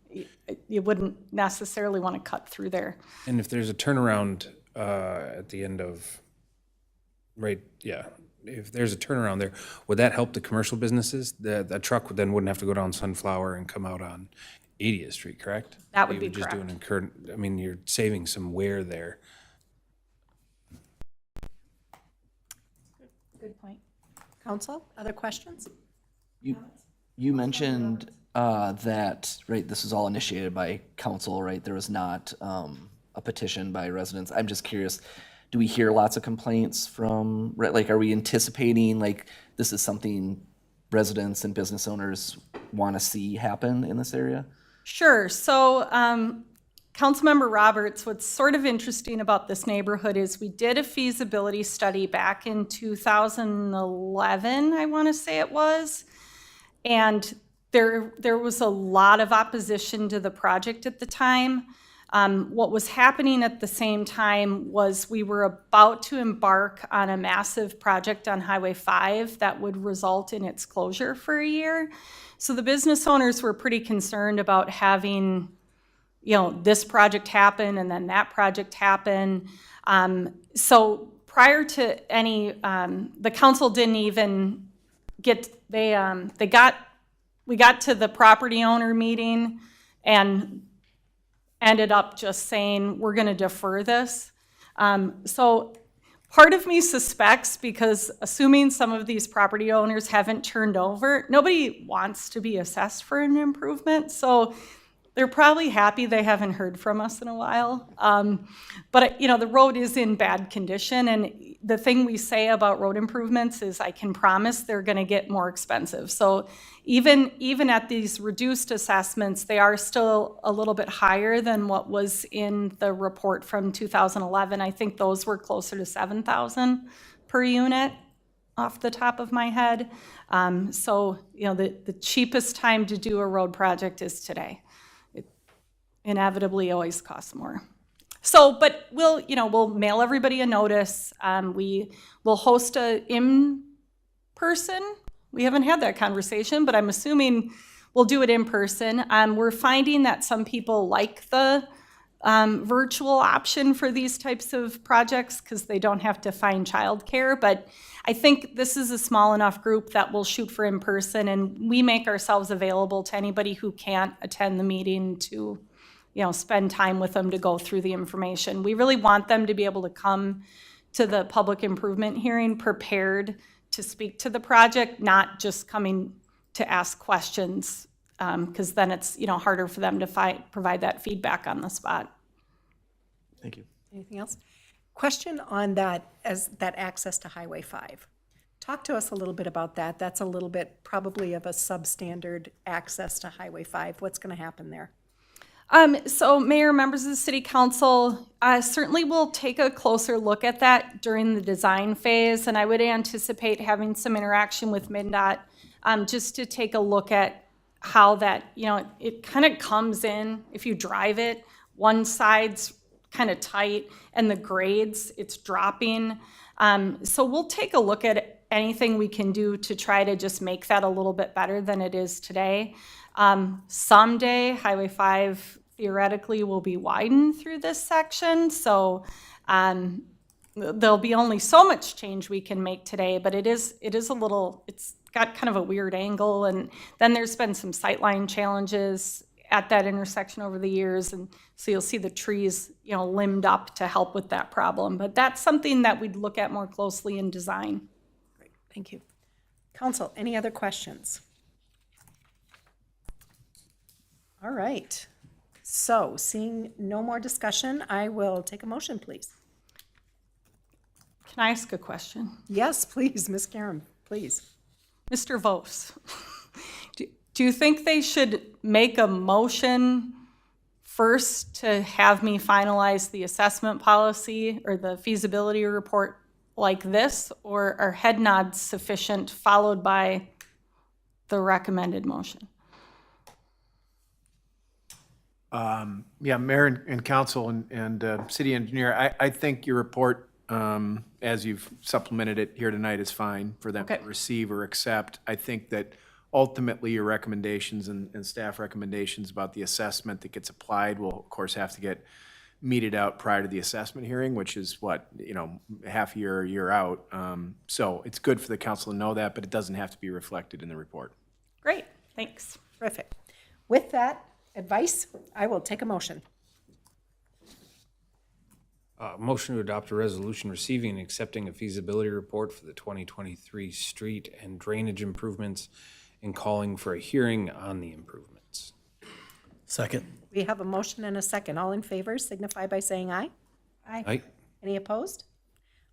You wouldn't necessarily want to cut through there. And if there's a turnaround at the end of, if there's a turnaround there, would that help the commercial businesses? The truck then wouldn't have to go down Sunflower and come out on 80th Street, correct? That would You be just do correct. you're saving some wear there. Good point. Council, other questions? You mentioned that, right, this was all initiated by council, right? There was not a petition by residents. I'm just curious, do we hear lots of complaints from, like, are we anticipating, like, this is something residents and business owners want to see happen in this area? Sure. So, Councilmember Roberts, what's sort of interesting about this neighborhood is we did a feasibility study back in 2011, I want to say it was, and there was a lot of opposition to the project at the time. What was happening at the same time was we were about to embark on a massive project on Highway 5 that would result in its closure for a year. So the business owners were pretty concerned about having, this project happen and then that project happen. So prior to any, the council didn't even get, we got to the property owner meeting, and ended up just saying, we're gonna defer this. So part of me suspects, because assuming some of these property owners haven't turned over, nobody wants to be assessed for an improvement, so they're probably happy they haven't heard from us in a while. But, the road is in bad condition, and the thing we say about road improvements is I can promise they're gonna get more expensive. So even at these reduced assessments, they are still a little bit higher than what was in the report from 2011. I think those were closer to 7,000 per unit off the top of my head. So, the cheapest time to do a road project is today. Inevitably always costs more. So, but we'll mail everybody a notice. We will host a in-person. We haven't had that conversation, but I'm assuming we'll do it in person. We're finding that some people like the virtual option for these types of projects because they don't have to find childcare, but I think this is a small enough group that we'll shoot for in person, and we make ourselves available to anybody who can't attend the meeting to spend time with them to go through the information. We really want them to be able to come to the public improvement hearing prepared to speak to the project, not just coming to ask questions, because then it's harder for them to provide that feedback on the spot. Thank you. Anything else? Question on that, as that access to Highway 5. Talk to us a little bit about that. That's a little bit probably of a substandard access to Highway 5. What's going to happen there? So Mayor, members of the City Council, certainly will take a closer look at that during the design phase, and I would anticipate having some interaction with MnDOT just to take a look at how that, it kind of comes in, if you drive it, one side's kind of tight, and the grades, it's dropping. So we'll take a look at anything we can do to try to just make that a little bit better than it is today. Someday, Highway 5 theoretically will be widened through this section, so there'll be only so much change we can make today, but it is a little, it's got kind of a weird angle, and then there's been some sightline challenges at that intersection over the years, and so you'll see the trees, limbed up to help with that problem, but that's something that we'd look at more closely in design. Great, thank you. Council, any other questions? All right. So, seeing no more discussion, I will take a motion, please. Can I ask a question? Yes, please, Ms. Karam, please. Mr. Vos, do you think they should make a motion first to have me finalize the assessment policy or the feasibility report like this, or are head nods sufficient followed by the recommended motion? Yeah, Mayor and Council and City Engineer, I think your report, as you've supplemented it here tonight, is fine for them to receive or accept. I think that ultimately your recommendations and staff recommendations about the assessment that gets applied will, of course, have to get meted out prior to the assessment hearing, which is half a year out. So it's good for the council to know that, but it doesn't have to be reflected in the report. Great, thanks. Terrific. With that advice, I will take a motion. Motion to adopt a resolution receiving and accepting a feasibility report for the 2023 street and drainage improvements and calling for a hearing on the improvements. Second. We have a motion and a second. All in favor signify by saying aye. Aye. Any opposed?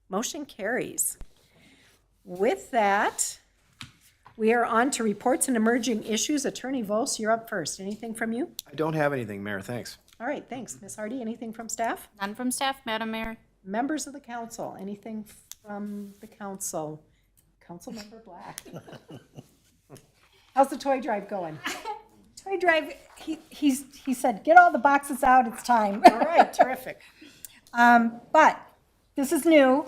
Motion carries. With that, we are on to reports and emerging issues. Attorney Vos, you're up first. Anything from you? I don't have anything, Mayor, thanks. All right, thanks. Ms. Hardy, anything from staff? None from staff, Madam Mayor. Members of the council, anything from the council? Councilmember Black. How's the toy drive going? Toy drive, he said, get all the boxes out, it's time. All right, terrific. But this is new.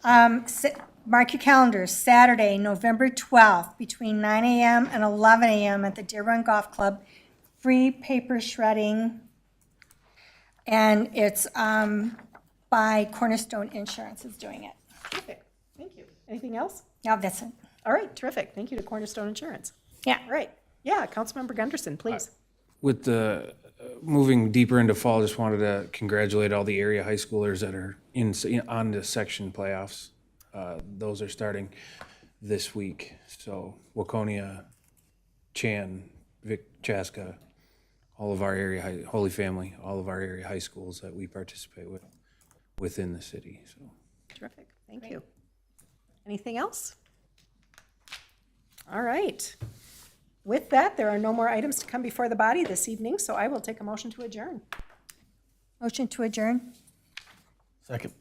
Mark your calendars, Saturday, November 12th, between 9 a.m. and 11 a.m. at the Deer Run Golf Club. Free paper shredding. And it's by Cornerstone Insurance is doing it. Terrific. Thank you. Anything else? Yeah, that's it. All right, terrific. Thank you to Cornerstone Insurance. Yeah. All right. Yeah, Councilmember Gunderson, please. With the moving deeper into fall, just wanted to congratulate all the area high schoolers that are on the section playoffs. Those are starting this week. So Waconia, Chan, Vic Chaska, all of our area, Holy Family, all of our area high schools that we participate with within the city. So Terrific, thank you. Anything else? All right. With that, there are no more items to come before the body this evening, so I will take a motion to adjourn. Motion to adjourn? Second.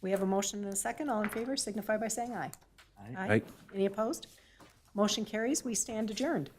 We have a motion and a second. All in favor signify by saying aye. Aye. Any opposed? Motion carries. We stand adjourned.